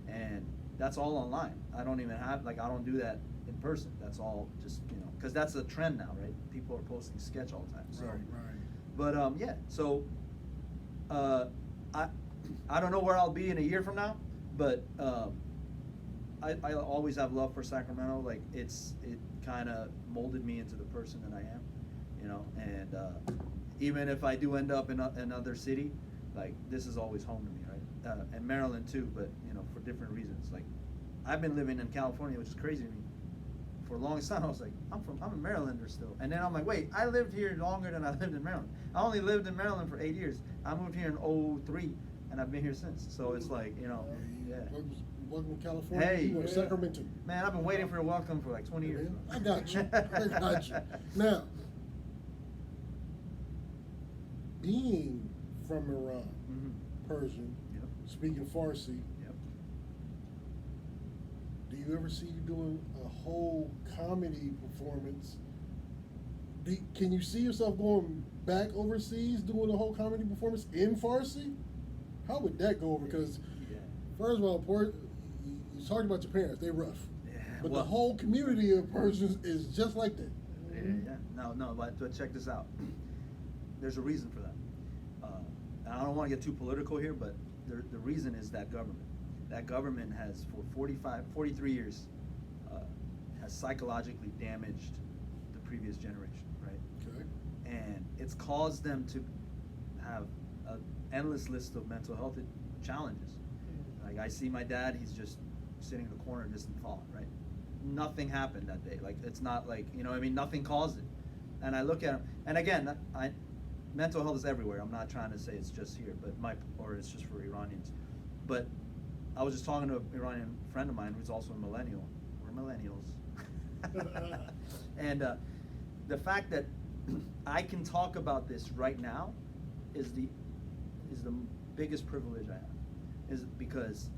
and that's all online. I don't even have I don't do that in person. That's all just because that's a trend now, right? People are posting sketch all the time. So. Right. But yeah, so I don't know where I'll be in a year from now, but I always have love for Sacramento. Like it kind of molded me into the person that I am, and even if I do end up in another city, like this is always home to me, right? And Maryland too, but for different reasons. Like I've been living in California, which is crazy to me. For the longest time, I was like, I'm a Marylander still. And then I'm like, wait, I lived here longer than I lived in Maryland. I only lived in Maryland for 8 years. I moved here in 2003, and I've been here since. So it's like, yeah. Welcome to California. Hey. You are Sacramento. Man, I've been waiting for a welcome for like 20 years. I got you. I got you. Now, being from Iran, Mhm. Persian, Yep. speaking Farsi, Yep. do you ever see you doing a whole comedy performance Can you see yourself going back overseas doing a whole comedy performance in Farsi? How would that go over? Because first of all, you talked about your parents; they rough, but the whole community of Persians is just like that. No, but check this out. There's a reason for that. And I don't want to get too political here, but the reason is that government. That government has, for 43 years, has psychologically damaged the previous generation, right? Okay. And it's caused them to have an endless list of mental health challenges. Like, I see my dad, he's just sitting in the corner, distant thought, right? Nothing happened that day. Like, it's not like, you know what I mean? Nothing caused it. And I look at him, and again, mental health is everywhere. I'm not trying to say it's just here, or it's just for Iranians. But I was just talking to an Iranian friend of mine who's also a millennial. We're millennials. And the fact that I can talk about this right now is the biggest privilege I have, is because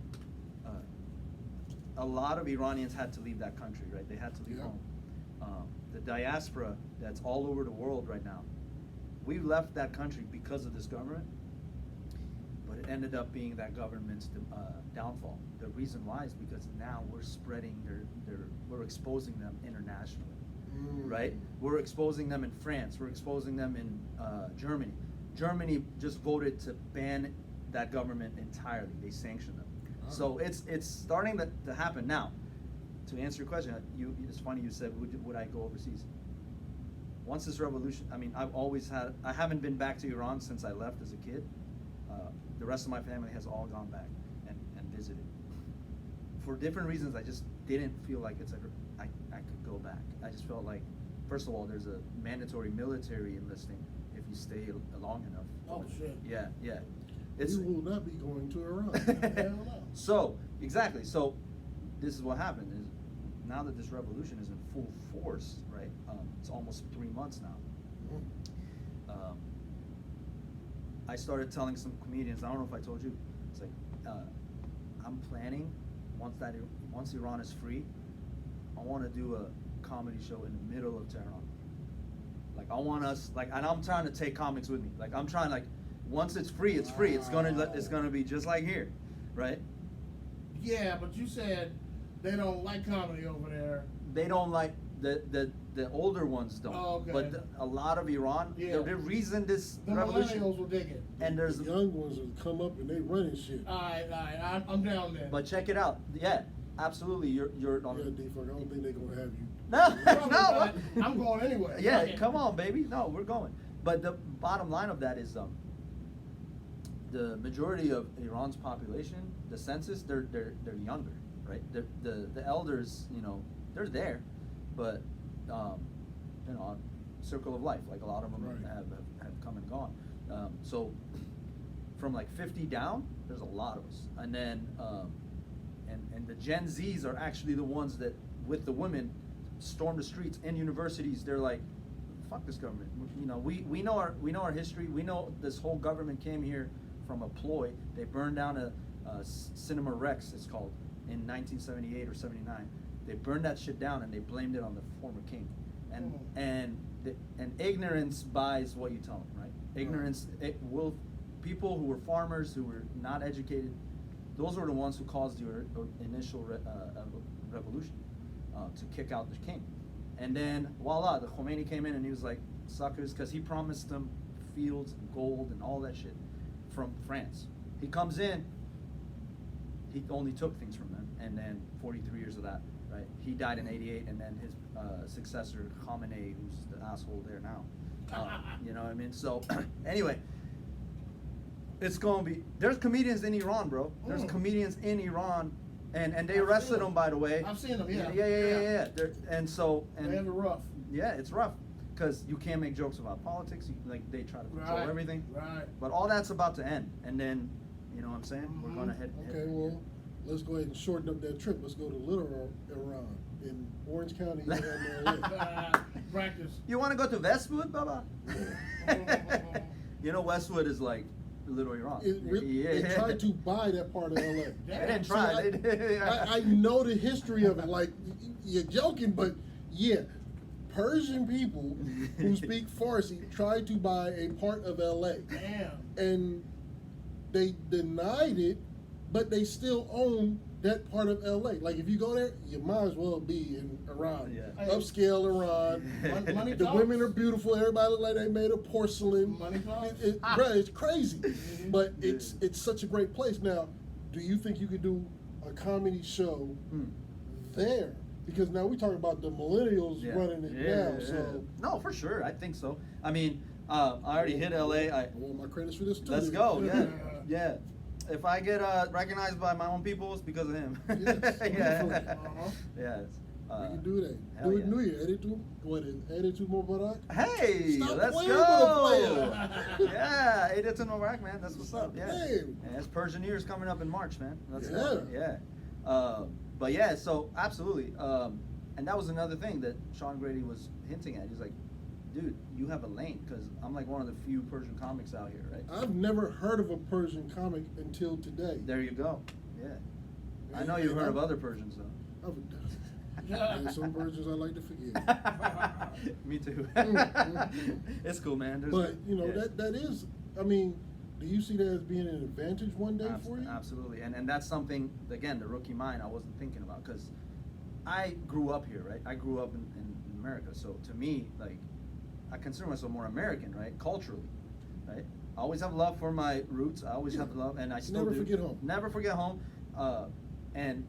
a lot of Iranians had to leave that country, right? They had to leave home. The diaspora that's all over the world right now, we left that country because of this government, but it ended up being that government's downfall. The reason why is because now we're spreading we're exposing them internationally, right? We're exposing them in France, we're exposing them in Germany. Germany just voted to ban that government entirely. They sanctioned them. So it's starting to happen now. To answer your question, it's funny you said, would I go overseas? Once this revolution, I mean, I haven't been back to Iran since I left as a kid. The rest of my family has all gone back and visited. For different reasons, I just didn't feel like I could go back. I just felt like, first of all, there's a mandatory military enlisting if you stay long enough. Oh, shit. Yeah. You will not be going to Iran. Hell no. So, exactly. So, this is what happened. Is now that this revolution is in full force, right? It's almost 3 months now. I started telling some comedians, I don't know if I told you, it's like, I'm planning, once Iran is free, I want to do a comedy show in the middle of Tehran. Like, I want us, and I'm trying to take comics with me. Like, I'm trying, once it's free, it's free. It's gonna be just like here, right? Yeah, but you said they don't like comedy over there. They don't like the older ones don't. Oh, okay. But a lot of Iran, the reason this the revolution, millennials will dig it. and there's the young ones will come up and they running shit. All right, I'm down there. But check it out. Yeah, absolutely. You're on. Yeah, D-Fuck, I don't think they're gonna have you. No. I'm going anyway. Yeah, come on, baby. No, we're going. But the bottom line of that is, the majority of Iran's population, the census, they're younger, right? The elders, they're there, but circle of life, like a lot of them have come and gone. So from 50 down, there's a lot of us, and then and the Gen Zs are actually the ones that, with the women, storm the streets in universities. They're like, fuck this government. We know our history. We know this whole government came here from a ploy. They burned down a Cinema Rex, it's called, in 1978 or 79. They burned that shit down and they blamed it on the former king. And ignorance buys what you tell them, right? Ignorance, people who were farmers, who were not educated, those were the ones who caused the initial revolution, to kick out the king. And then voila, the Khomeini came in and he was like, suckers, because he promised them fields and gold and all that shit from France. He comes in, he only took things from them, and then 43 years of that, right? He died in 88, and then his successor, Khamenei, who's the asshole there now. You know what I mean? So, anyway, it's gonna be, there's comedians in Iran, bro. There's comedians in Iran, and they arrested them, by the way. I've seen them, yeah. Yeah. And they have it rough. Yeah, it's rough. Because you can't make jokes about politics, they try to control everything. Right. But all that's about to end, and then, you know what I'm saying? We're gonna head. Okay, well, let's go ahead and shorten up that trip. Let's go to Little Iran in Orange County. Practice. You want to go to Westwood, Baba? Westwood is like Little Iran. They tried to buy that part of LA. They didn't try. I know the history of it. Like, you're joking, but yeah. Persian people who speak Farsi tried to buy a part of LA. Damn. And they denied it, but they still own that part of LA. Like if you go there, you might as well be in Iran. Yeah. Upscale Iran. Money The talks. women are beautiful. Everybody look like they made of porcelain. Money talks. Bruh, it's crazy. But it's such a great place. Now, do you think you could do a comedy show there? Because now we talking about the millennials running it now. So no, for sure, I think so. I mean, I already hit LA. I want my credits for this too. Let's go. Yeah. If I get recognized by my own people, it's because of him. Yes, yeah. we Yeah. can do that. hell Do it yeah. New Year. Edit to Mubarak. Hey, Stop let's playing go. with a player. Yeah, Edith and Mubarak, man. That's what's up. Yeah. Damn. And it's Persian Year's coming up in March, man. Let's Yeah. go. Yeah. But yeah, so absolutely. And that was another thing that Sean Grady was hinting at. He's like, dude, you have a lane, because I'm like one of the few Persian comics out here, right? I've never heard of a Persian comic until today. There you go. Yeah. I know And you've heard of I'm- other Persians, though. There's some Persians I like to forget. Me too. Mm. It's cool, man. But you know yeah. that is. I mean, do you see that as being an advantage one day for you? Absolutely, and that's something, again, the rookie mind I wasn't thinking about, because I grew up here, right? I grew up in America, so to me, like, I consider myself more American, right? Culturally, right? I always have love for my roots. I always have love, and I still Never do. forget home. Never forget home. And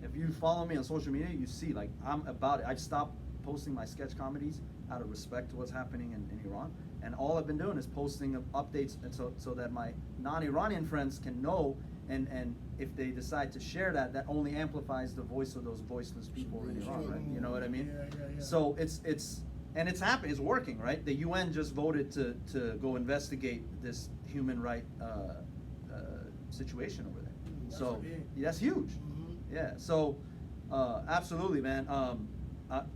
if you follow me on social media, you see, like, I'm about it. I've stopped posting my sketch comedies out of respect to what's happening in Iran. And all I've been doing is posting updates, and so that my non-Iranian friends can know, and if they decide to share that, that only amplifies the voice of those voiceless people in Iran, right? You know what I mean? Yeah. So it's happening, it's working, right? The UN just voted to go investigate this human right situation over there. That's So big. that's huge. Mhm. Yeah. So absolutely, man.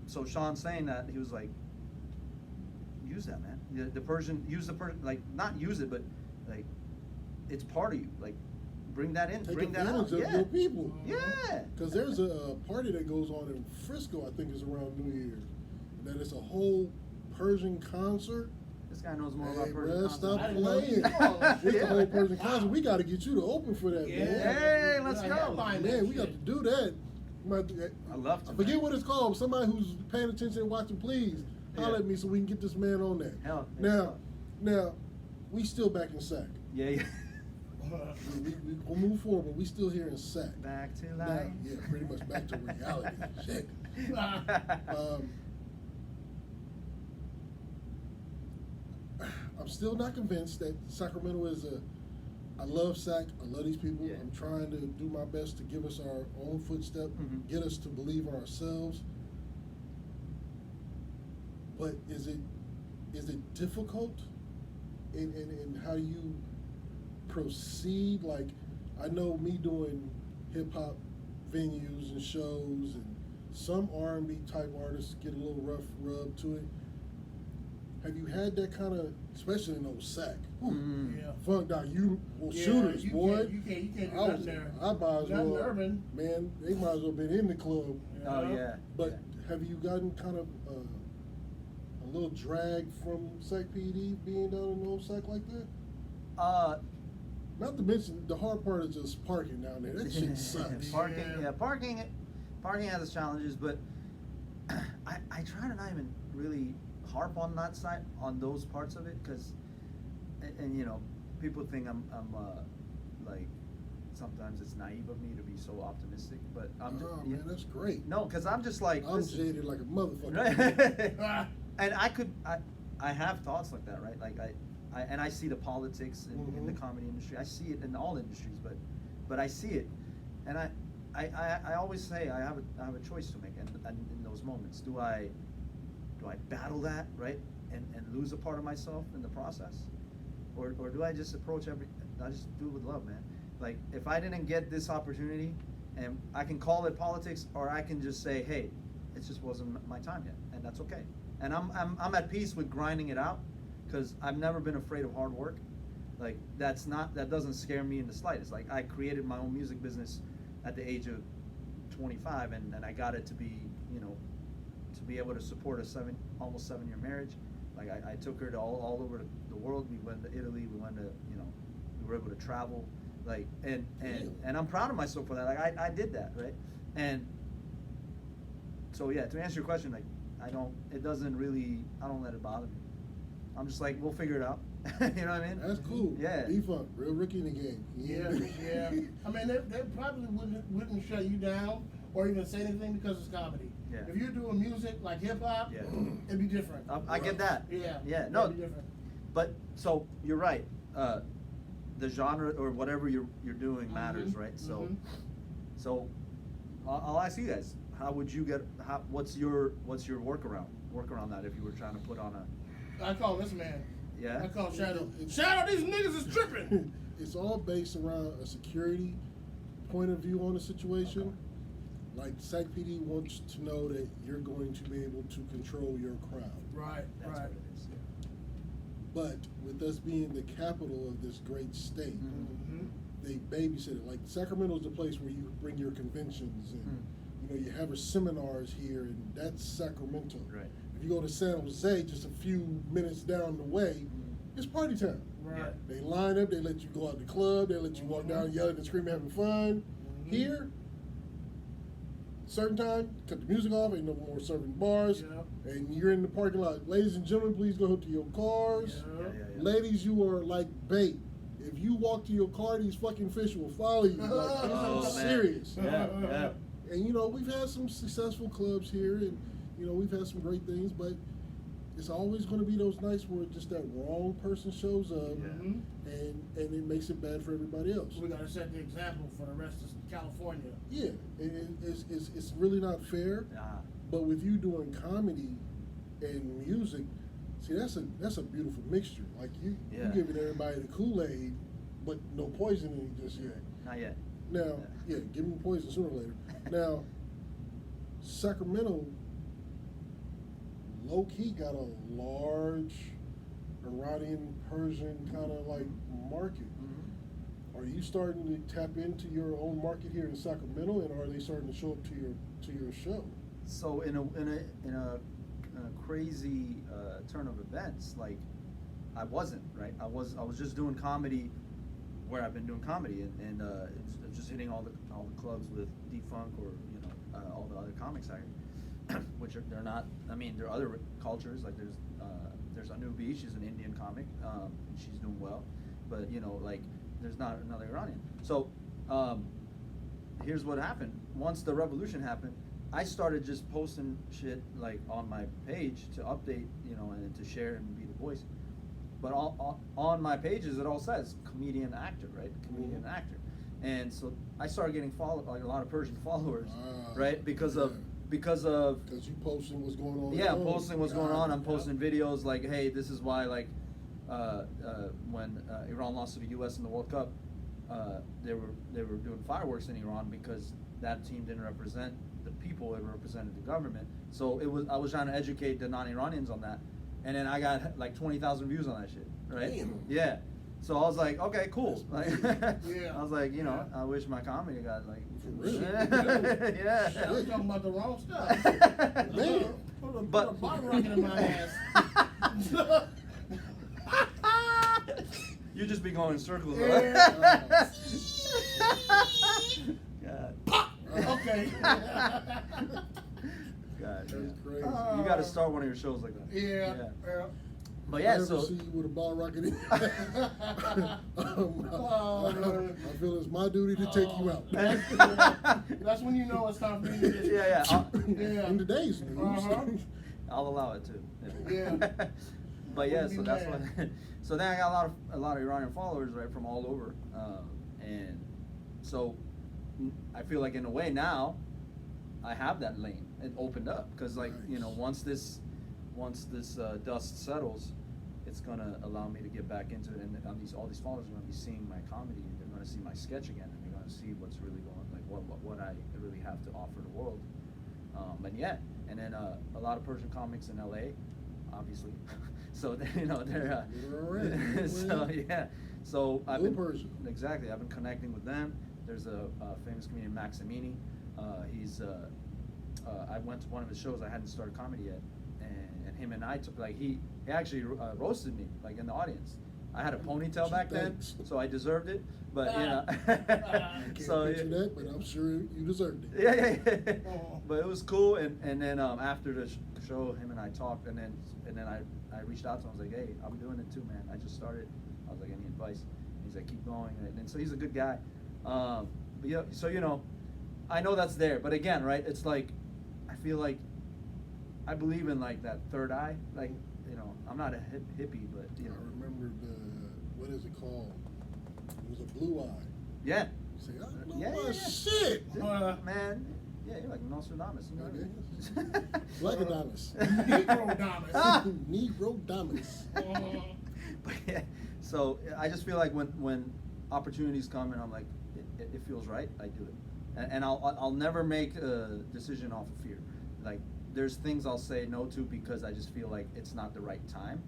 So Sean saying that, he was like, use that, man. The Persian, like, not use it, but like, it's part of you. Like, bring that in, Take bring that out. advantage of Yeah. your people. Yeah. Because there's a party that goes on in Frisco, I think is around New Year's. That it's a whole Persian concert. This guy knows more about Hey, Persian bruh, concepts. stop I didn't know playing. you know. It's Yeah. a whole Persian concert. We got to get you to open for that, Yeah. man. Hey, let's Yeah, go. headline that Man, we got to shit. do that. I love to, I forget man. what it's called. Somebody who's paying attention and watching, please holler Yeah. at me so we can get this man on that. Hell, Now, we still back in SAC. Yeah. We'll move forward, but we still here in SAC. Back to Now, life. yeah, pretty much back to reality. Shit. I'm still not convinced that Sacramento is I love SAC. I love these people. Yeah. I'm trying to do my best to give us our own footstep, Mhm. get us to believe in ourselves. But is it difficult in how you proceed? Like, I know me doing hip hop venues and shows, and some R&B type artists get a little rough rub to it. Have you had that kind of, especially in those SAC? Mm. Yeah. Funk Doc, you will Yeah, shoot us, you boy. can't do I nothing there. I might as Nothing well. urban. Man, they might as well been in the club. Oh yeah. But yeah. have you gotten kind of a little drag from SAC PD being down in old SAC like that? Not to mention, the hard part is just parking down there. That shit sucks. Parking has its challenges, but I try to not even really harp on that side, on those parts of it, because, and you know, people think I'm like, sometimes it's naive of me to be so optimistic, but I'm Oh, just, man, that's great. no, because I'm just like, I'm listen. jaded like a motherfucker. Right. And I have thoughts like that, right? Like I see the politics in the Mhm. comedy industry. I see it in all industries, but I see it, and I always say I have a choice to make, and in those moments, do I battle that, right, and lose a part of myself in the process, or do I just approach I just do it with love, man. Like, if I didn't get this opportunity, and I can call it politics, or I can just say, hey, it just wasn't my time yet, and that's okay. And I'm at peace with grinding it out, because I've never been afraid of hard work. Like, that doesn't scare me in the slightest. Like, I created my own music business at the age of 25, and I got it to be, you know, to be able to support a almost 7-year marriage. Like I took her to all over the world. We went to Italy. We went to, we were able to travel. Like, and I'm proud of myself for that. Like I did that, right? And so yeah, to answer your question, like I don't let it bother me. I'm just like, we'll figure it out. You know what I mean? That's cool. Yeah. B-Funk, real rookie in the game. Yeah. I mean, they probably wouldn't shut you down or even say anything because it's comedy. Yeah. If you're doing music like hip hop, Yeah. it'd be different. I get that. Yeah. Yeah. No. It'd be different. But so you're right. The genre or whatever you're doing matters, right? So, so I'll ask you guys: how would you get? What's your workaround? Work around that if you were trying to put on a. I call this man. Yeah. I call Shadow. Shadow, these niggas is tripping. It's all based around a security point of view on the situation. Okay. Like SAC PD wants to know that you're going to be able to control your crowd. Right. That's Right. what it is. Yeah. But with us being the capital of this great state, they babysit it. Like Sacramento's the place where you bring your conventions and you have your seminars here, and that's Sacramento. Right. If you go to San Jose, just a few minutes down the way, it's party time. Right. Yeah. They line up, they let you go out to the club, they let you walk down yelling and screaming, having fun. Here, certain time, cut the music off, ain't no more serving bars, and you're in the parking lot. Ladies and gentlemen, please go to your cars. Yeah. Ladies, you are like bait. If you walk to your car, these fucking fish will follow you. Like, Oh, this is man. serious. Yeah. And we've had some successful clubs here, and we've had some great things, but it's always going to be those nights where just that wrong person shows up, and it makes it bad for everybody else. We gotta set the example for the rest of California. Yeah, it's really not fair. But with you doing comedy and music, see, that's a beautiful mixture. Like you giving everybody the Kool-Aid, but no poison in it just yet. Not yet. Now, give them poison sooner or later. Now, Sacramento, low key got a large Iranian Persian kind of like market. Are you starting to tap into your own market here in Sacramento, and are they starting to show up to your show? So in a crazy turn of events, like I wasn't right. I was just doing comedy where I've been doing comedy, and it's just hitting all the clubs with D-Funk or all the other comics out here, which they're not. I mean, there are other cultures. Like there's Anubi, she's an Indian comic, and she's doing well, but like there's not another Iranian. So here's what happened. Once the revolution happened, I started just posting shit like on my page to update, and to share and be the voice. But on my pages, it all says comedian actor, right? Comedian actor, and so I started getting like a lot of Persian followers, right? Because you posting what's going on. Yeah, I'm posting what's going on. I'm posting videos like, hey, this is why, like, when Iran lost to the U.S. in the World Cup, they were doing fireworks in Iran because that team didn't represent the people; it represented the government. So I was trying to educate the non-Iranians on that, and then I got like 20,000 views on that shit, right? Damn. Yeah. So I was like, okay, cool. Like, Yeah. I was like, I wish my comedy got like. For real? Yeah. Shit, I was talking about the wrong stuff. Man. Put a bottle rocket in my ass. You just be going in circles. Yeah. God. Okay. God. That's Yeah. crazy. You got to start one of your shows like that. Yeah. But If yeah, I ever so see you with a ball rocket in. Oh, man. I feel it's my duty to take you out. That's when you know it's time for you to just... yeah. In today's news. I'll allow it too. Yeah. But yeah, Wouldn't so be that's mad. what. So then I got a lot of Iranian followers, right, from all over, and so I feel like in a way now I have that lane. It opened up because like once this dust settles, it's gonna allow me to get back into it, and all these followers are gonna be seeing my comedy, and they're gonna see my sketch again, and they're gonna see what's really going, like what I really have to offer the world. And then a lot of Persian comics in LA, obviously. So they're so yeah. So I've been Persian. Exactly. I've been connecting with them. There's a famous comedian, Maximini. He's I went to one of his shows. I hadn't started comedy yet, and him and I took like he actually roasted me like in the audience. I had a ponytail back then, so I deserved it. But you know, I can't so picture that, but I'm sure you deserved it. yeah. But it was cool, and then after the show, him and I talked, and then I reached out to him. I was like, hey, I'm doing it too, man. I just started. I was like, any advice? He's like, keep going, and so he's a good guy. But yeah, so you know, I know that's there, but again, right? It's like, I feel like I believe in like that third eye. Like, you know, I'm not a hippie, but you know. I remember what is it called? It was a blue eye. Yeah. You say, I know Yeah, my yeah. shit. Man, yeah, you're like Nostradamus. You know what I mean? Blackodamus. Negrodamus. Negrodamus. But yeah, so I just feel like when opportunities come and I'm like, it feels right, I do it, and I'll never make a decision off of fear. Like there's things I'll say no to because I just feel like it's not the right time.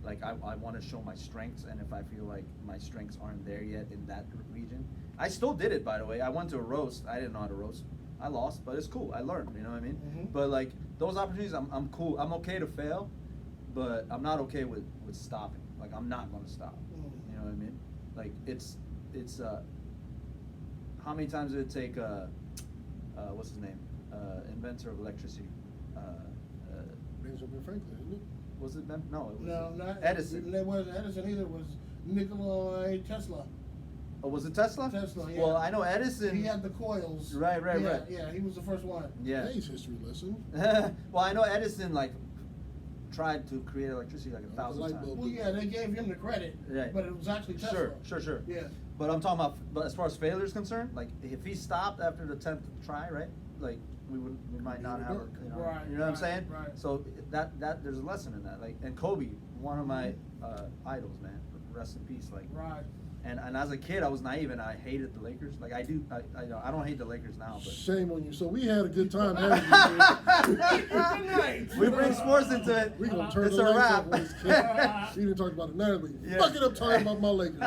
Like I want to show my strengths, and if I feel like my strengths aren't there yet in that region, I still did it, by the way. I went to a roast. I didn't know how to roast. I lost, but it's cool. I learned. You know what I mean? Mhm. But like those opportunities, I'm cool. I'm okay to fail, but I'm not okay with stopping. Like I'm not gonna stop. You know what I mean? Like it's how many times did it take what's his name, inventor of electricity, Benjamin Franklin, isn't it? was it Ben? No, it was No, not Edison. It wasn't Edison either. It was Nikola Tesla. Oh, was it Tesla? Tesla, yeah. Well, I know Edison. He had the coils. Right, Yeah, yeah, he was the first one. Yeah. Today's history lesson. Well, I know Edison like tried to create electricity like The 1,000 light times. bulb. Well, yeah, they gave him the credit, Right. but it was actually Tesla. Sure. Yeah. But I'm talking about, but as far as failure is concerned, like if he stopped after the 10th try, right? Like we might not have, you know, Right, you know what I'm right, saying? right. So that there's a lesson in that. Like, and Kobe, one of my idols, man. Rest in peace. Like, Right. and as a kid, I was naive and I hated the Lakers. Like I don't hate the Lakers now, but Shame on you. So we had a good time having you. we bring sports into it. We gonna turn It's the a lights wrap. off on this kid. We didn't talk about the Natalie. Yeah. Fuck it up talking about my Lakers.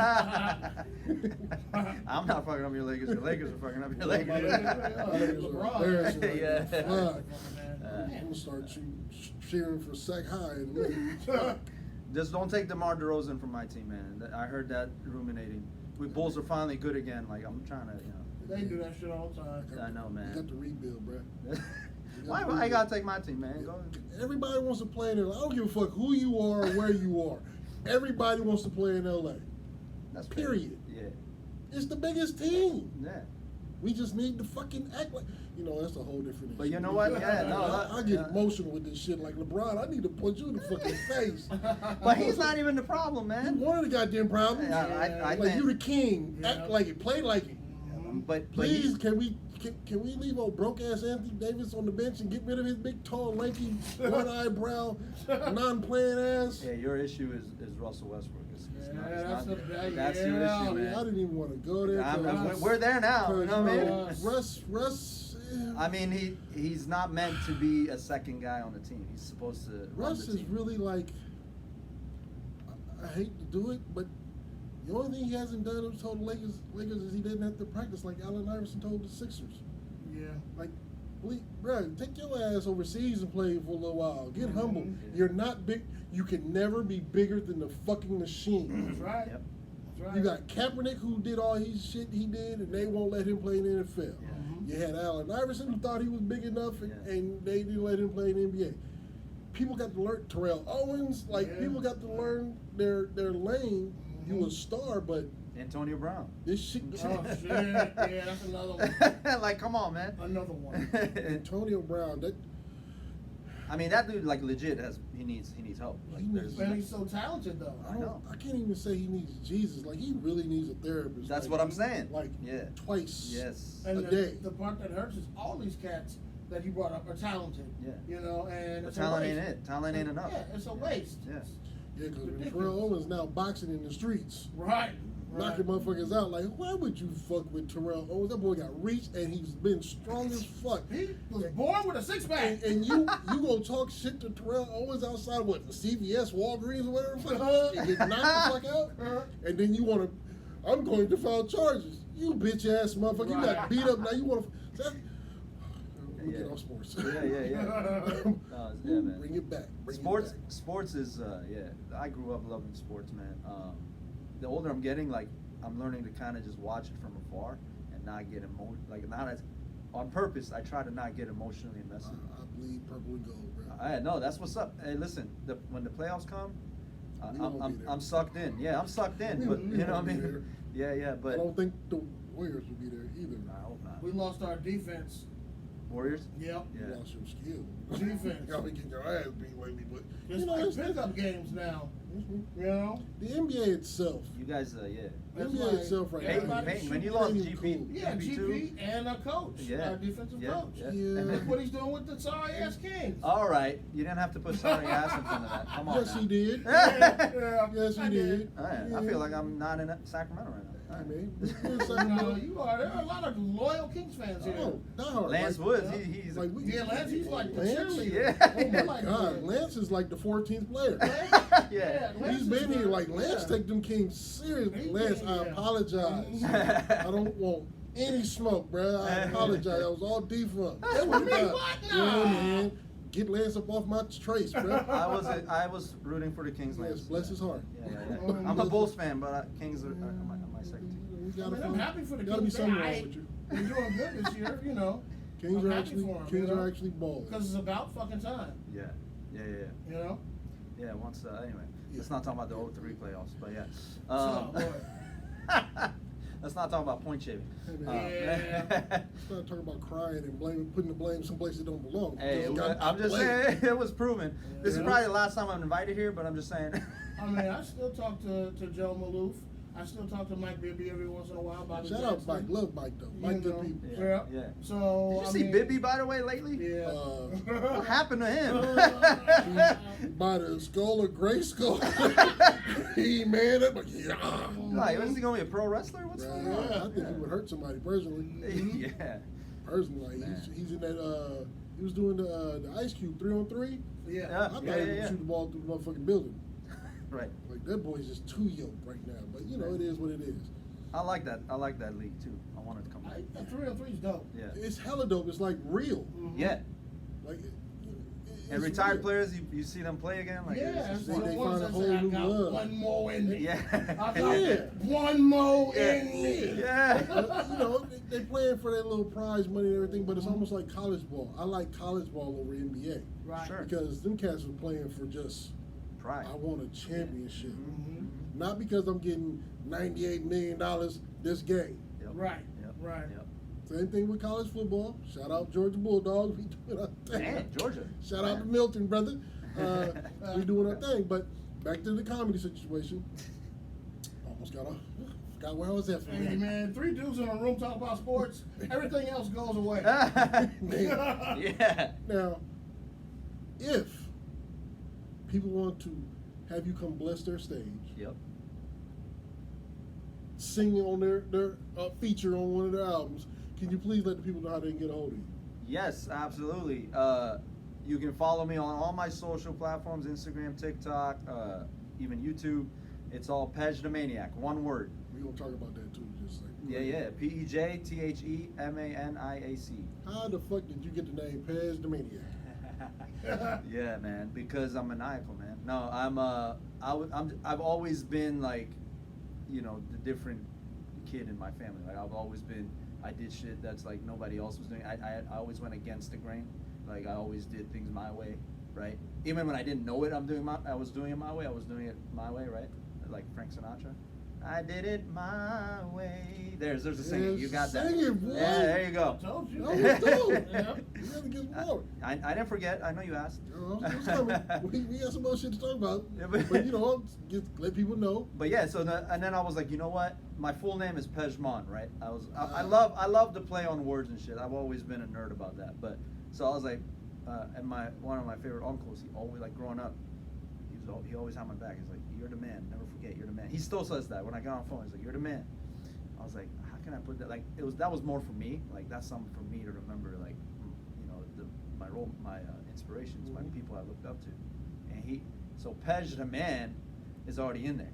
I'm not fucking up your Lakers. The Lakers are fucking up your My Lakers. Lakers are embarrassing right Yeah. now. Fuck. Uh, I'm gonna start cheering for Sac High in a minute. Just don't take DeMar DeRozan from my team, man. I heard that ruminating. We Bulls are finally good again. Like I'm trying to, you know. They do that shit all the time. I know, man. You got to rebuild, bro. Why I gotta take my team, man? Go. Everybody wants to play in LA. I don't give a fuck who you are or where you are. Everybody wants to play in LA. That's fair. Period. Yeah. It's the biggest team. Yeah. We just need to fucking act like, you know, that's a whole different issue. But you know what? Yeah, no, I get yeah. emotional with this shit. Like, LeBron, I need to punch you in the fucking face. But he's not even the problem, You man. one of the goddamn problems. Yeah, I like, think. you the king. Yeah. Act like it. Play like it. But Please, he's, can we leave old broke ass Anthony Davis on the bench and get rid of his big, tall, lanky, one eyebrow, non-playing ass? yeah, your issue is Russell Westbrook. It's not, Yeah, it's that's not, a- that's your yeah. issue, I mean, man. I didn't even want to go there. We're there now. You know what I mean? Russ. I mean, he's not meant to be a second guy on the team. He's supposed to run Russ the is team. really like. I hate to do it, but the only thing he hasn't done is told the Lakers is he didn't have to practice like Allen Iverson told the Sixers. Yeah. Like, bro, take your ass overseas and play for a little while. Get Mhm. humble. You're not big. You can never be bigger than the fucking machine. That's right. Yep. That's right. You got Kaepernick who did all his shit he did, and they won't let him play in the NFL. Yeah. Mhm. You had Allen Iverson who thought he was big enough, and, Yeah. and they didn't let him play in the NBA. People got to learn Terrell Owens. Like, Yeah. people got to learn their lane. You Mhm. a star, but Antonio Brown. this shit. Oh shit! Yeah, that's another one. Like, come on, man. Another one. Antonio Brown. That I mean, that dude, like, legit he needs help. Like, He needs- there's, And he's so talented though. I know. I can't even say he needs Jesus. Like, he really needs a therapist. That's like, what I'm saying. Like, Yeah. twice. Yes. And a the, day. the part that hurts is all these cats that he brought up are talented. Yeah. You know, and But it's a talent waste. ain't it. Talent ain't enough. Yeah, it's a waste. Yeah. Yeah, because Ridiculous. Terrell Owens now boxing in the streets. Right. Knocking motherfuckers out. Like, why would you fuck with Terrell Owens? That boy got reach, and he's been strong as fuck. He was born with a six pack. And you gonna talk shit to Terrell Owens outside what, the CVS, Walgreens, or whatever the fuck, and get knocked the fuck out, and then you want to, I'm going to file charges. You bitch ass motherfucker, you got Right. beat up now. You want to, We'll yeah. get off sports. Yeah. Yeah, man. Bring it back. Sports is yeah. I grew up loving sports, man. The older I'm getting, like I'm learning to kind of just watch it from afar and not get not as on purpose. I try to not get emotionally invested. I bleed purple and gold, bro. No, that's what's up. Hey, listen, when the playoffs come, We won't be there. I'm sucked in. Yeah, I'm sucked in. But We you know what I won't be mean? there. Yeah, I but don't think the Warriors will be there either. I hope not. We lost our defense. Warriors. Yep. You Yeah. lost your skill. Defense. Y'all been getting your ass beat lately, but It's you know, like it's pickup games now. Mhm. You know? The NBA itself. You guys, yeah. The That's NBA like itself right Peyton, now. everybody when you shoot- lost ain't even GP, cool. Yeah, GP2, GP and a coach. Yeah. Our defensive Yeah, coach. yeah. Yeah. Look what he's doing with the sorry ass Kings. All right, you didn't have to put sorry ass in front of that. Come on. Yes, now. he did. Yeah, Yes, I he did. All right, I feel like I'm not in Sacramento right now. I All right. mean, No, you are. There are a lot of loyal Kings fans here. Oh, diehard. Lance like, Woods, yeah. he's Like we, Yeah, Lance, he's like the Lance? cheerleader. Yeah. Oh my Like, God, Lance is like the 14th player. Yeah. Lance He's is been here. good. Like Lance, Yeah. take them Kings seriously. He Lance, did, I yeah. apologize. Mhm. I don't want any smoke, bro. I apologize. I was all defunct. That was me, what? Yeah, Nah. man. Get Lance up off my trace, bro. I was rooting for the Kings. Yes, Lance. bless his heart. Yeah. I'm a Bulls fan, but Kings are my second team. We I gotta mean, I'm find- happy for the gotta be Kings. something They're wrong with you. They're doing good this year, you know. Kings I'm are happy actually for 'em, Kings you know? are actually balling. Because it's about fucking time, Yeah. you know. Yeah. Once anyway, Yeah. let's not talk about the 03 playoffs, but yeah. So, boy. Let's not talk about point shaving. Hey, man. Yeah. Let's not talk about crying and putting the blame someplace it don't belong. Hey, Just got I'm just blamed. saying it was proven. This is Yeah. probably the last time I'm invited here, but I'm just saying. I mean, I still talk to Joe Maloof. I still talk to Mike Bibby every once in a while. Bobby Shout out Jackson. Mike. Love Mike though. You Mike good know. people. Yeah. Yeah. So Did you I see mean, Bibby, by the way, lately? Yeah. What happened to him? By the skull of Gray Skull. He man up like yeah. Like, is he gonna be a pro wrestler? What's going Right. I on? think he would hurt somebody personally. Yeah. Personally, like, Man. he's in that. He was doing the Ice Cube 3-on-3. Yeah. Yeah. I thought he would shoot the ball through the motherfucking building. Right. Like that boy's just too yoked right now. But you know, it is what it is. I like that. I like that league too. I want it to come back. That 3-on-3 is dope. Yeah. It's hella dope. It's like real. Mhm. Yeah. Like And it's retired real. players, you see them play again. Like, Yeah, it's it's just the they ones find a that whole say, I new got love. one more in me. Yeah. I got Yeah. one more Yeah. in me. Yeah. But, you know, they playing for that little prize money and everything, but it's almost like college ball. I like college ball over NBA Right. Sure. because them cats are playing for just Pride. I want a championship, Mhm. not because I'm getting $98 million this game. Yep. Right. Yep. Right. Yep. Same thing with college football. Shout out Georgia Bulldogs. We doing our thing. Man, Georgia. Shout out to Man. Milton, brother. We doing our thing. But back to the comedy situation. Almost forgot where I was at for a Hey minute. man, 3 dudes in a room talk about sports. Everything else goes away. Yeah. Now, if people want to have you come bless their stage, Yep. sing on their feature on one of their albums, can you please let the people know how they can get a hold of you? Yes, absolutely. You can follow me on all my social platforms: Instagram, TikTok, even YouTube. It's all Pej the Maniac, one word. We're going to talk about that too. Just like, Yeah. PEJTHEMANIAC. How the fuck did you get the name Pez the Maniac? Yeah, man, because I'm maniacal, man. No, I've always been like, you know, the different kid in my family. Like I did shit that's like nobody else was doing. I always went against the grain. Like I always did things my way, right? Even when I didn't know it, I was doing it my way. I was doing it my way, right? Like Frank Sinatra. I did it my way. There's a singing. Yes, You got that. sing it, boy. Yeah, there you go. Told you. No, it's dope. Yeah. You gotta get more. I didn't forget. I know you asked. It's coming. We got some more shit to talk about. Yeah, but you know, let people know. But yeah, and then I was like, you know what? My full name is Pejman, right? I love to play on words and shit. I've always been a nerd about that. But so I was like, and one of my favorite uncles, he always, like, growing up, he always had my back. He's like, you're the man. Never forget, you're the man. He still says that when I get on the phone. He's like, you're the man. I was like, how can I put that? Like, that was more for me. Like, that's something for me to remember. Like, you know, my inspirations, my people I looked up to, and so Pej the man is already in there.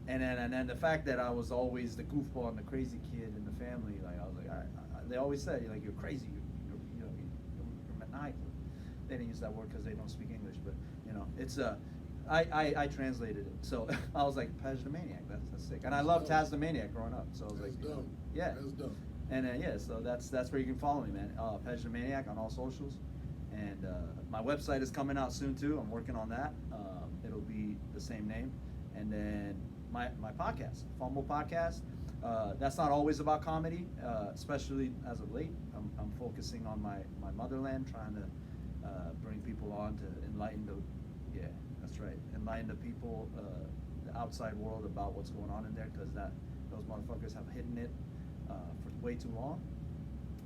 And then the fact that I was always the goofball and the crazy kid in the family, like I was like, they always say, like, you're crazy, They didn't use that word because they don't speak English, but you know, it's I translated it, so I was like, Pej the Maniac, that's sick, and I loved Taz the Maniac growing up, so I was That's like, you know, dope. yeah, That's dope. and yeah, so that's where you can follow me, man. Pej the Maniac on all socials, and my website is coming out soon too. I'm working on that. It'll be the same name, and then my podcast, Fumble Podcast. That's not always about comedy, especially as of late. I'm focusing on my motherland, trying to bring people on to enlighten the people, the outside world about what's going on in there, because those motherfuckers have hidden it for way too long.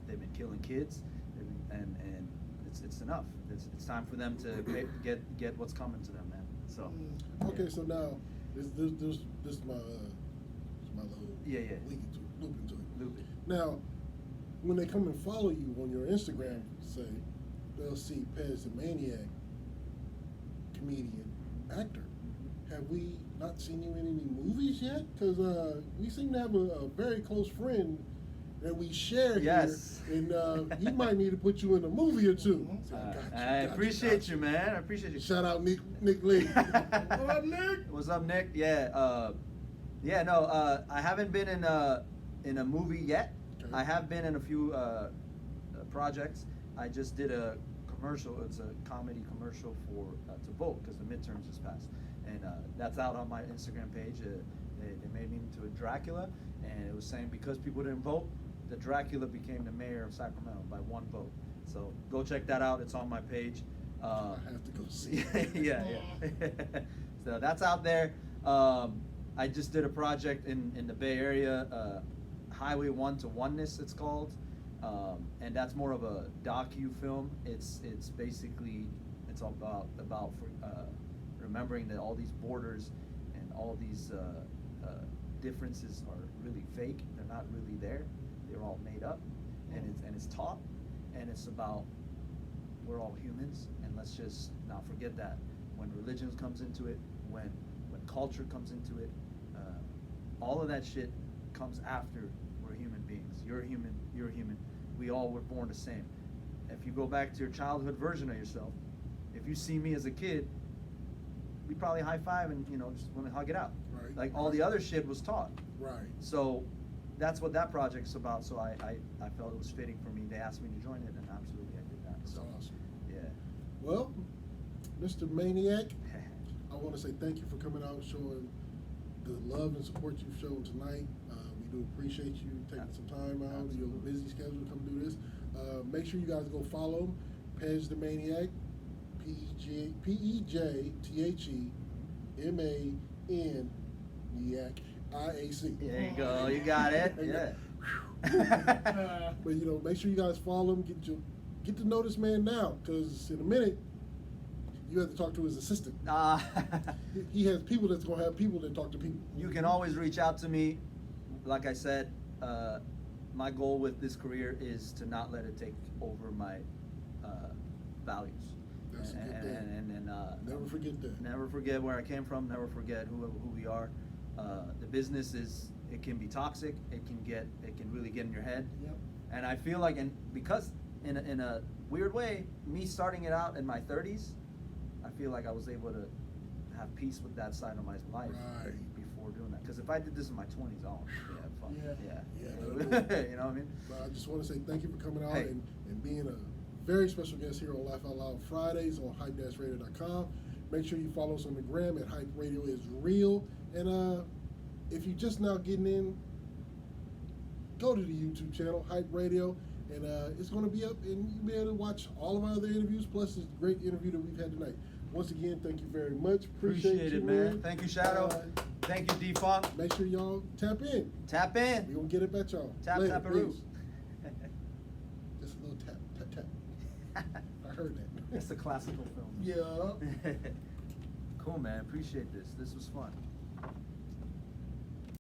They've been killing kids, and it's enough. It's time for them to get what's coming to them, man. So. Okay, yeah. so now this my little Yeah. loop into it. Loop it. Now, when they come and follow you on your Instagram, say, they'll see Pez the Maniac, comedian, actor. Have we not seen you in any movies yet? Because we seem to have a very close friend that we share Yes. here, and he might need to put you in a movie or two. So, I appreciate you, man. I appreciate you. Shout out Nick Lee. What up, Nick? What's up, Nick? Yeah. I haven't been in a movie yet. Okay. I have been in a few projects. I just did a commercial. It's a comedy commercial for to vote because the midterms just passed, and that's out on my Instagram page. They made me into a Dracula, and it was saying because people didn't vote, the Dracula became the mayor of Sacramento by one vote. So go check that out. It's on my page. I have to go see. yeah. So that's out there. I just did a project in the Bay Area, Highway 1 to Oneness, it's called, and that's more of a docu-film. It's basically all about remembering that all these borders and all these differences are really fake. They're not really there. They're all made up, and it's taught, and it's about we're all humans, and let's just not forget that when religion comes into it, when culture comes into it, all of that shit comes after we're human beings. You're human, you're human. We all were born the same. If you go back to your childhood version of yourself, if you see me as a kid, we probably high five and just want to hug it out. Right. Like all the other shit was taught. Right. So that's what that project's about. So I felt it was fitting for me. They asked me to join it, and absolutely I did that. That's So awesome. yeah. Well, Mr. Maniac, I want to say thank you for coming out and showing the love and support you've shown tonight. We do appreciate you taking some time out of your busy schedule to come do this. Make sure you guys go follow him, Pej the Maniac, PEJTHEMANIAC. There you go. You got it. Yeah. But make sure you guys follow him. Get to know this man now, because in a minute you have to talk to his assistant. He has people that's gonna have people that talk to people. You can always reach out to me. Like I said, my goal with this career is to not let it take over my values. That's a good thing. And Never forget that. Never forget where I came from. Never forget who we are. The business it can be toxic. It can really get in your head. Yep. And I feel like, because in a weird way, me starting it out in my 30s, I feel like I was able to have peace with that side of my life Right. before doing that. Because if I did this in my 20s, fuck. Yeah. Yeah. You know what I mean? But I just want to say thank you for coming out Hey. and being a very special guest here on Laugh Out Loud Fridays on hype-radio.com. Make sure you follow us on the gram at Hype Radio is Real. And if you're just now getting in, go to the YouTube channel, Hype Radio, and it's going to be up, and you'll be able to watch all of our other interviews, plus this great interview that we've had tonight. Once again, thank you very much. Appreciate you, it, man. Thank you, Shadow. Thank you, D-Funk. Make sure y'all tap in. Tap We're in. going to get it back, y'all. Tap, Later, taparoo. peace. Just a little tap, tap, tap. I heard that. It's a classical film. Yeah. Cool, man. Appreciate this. This was fun.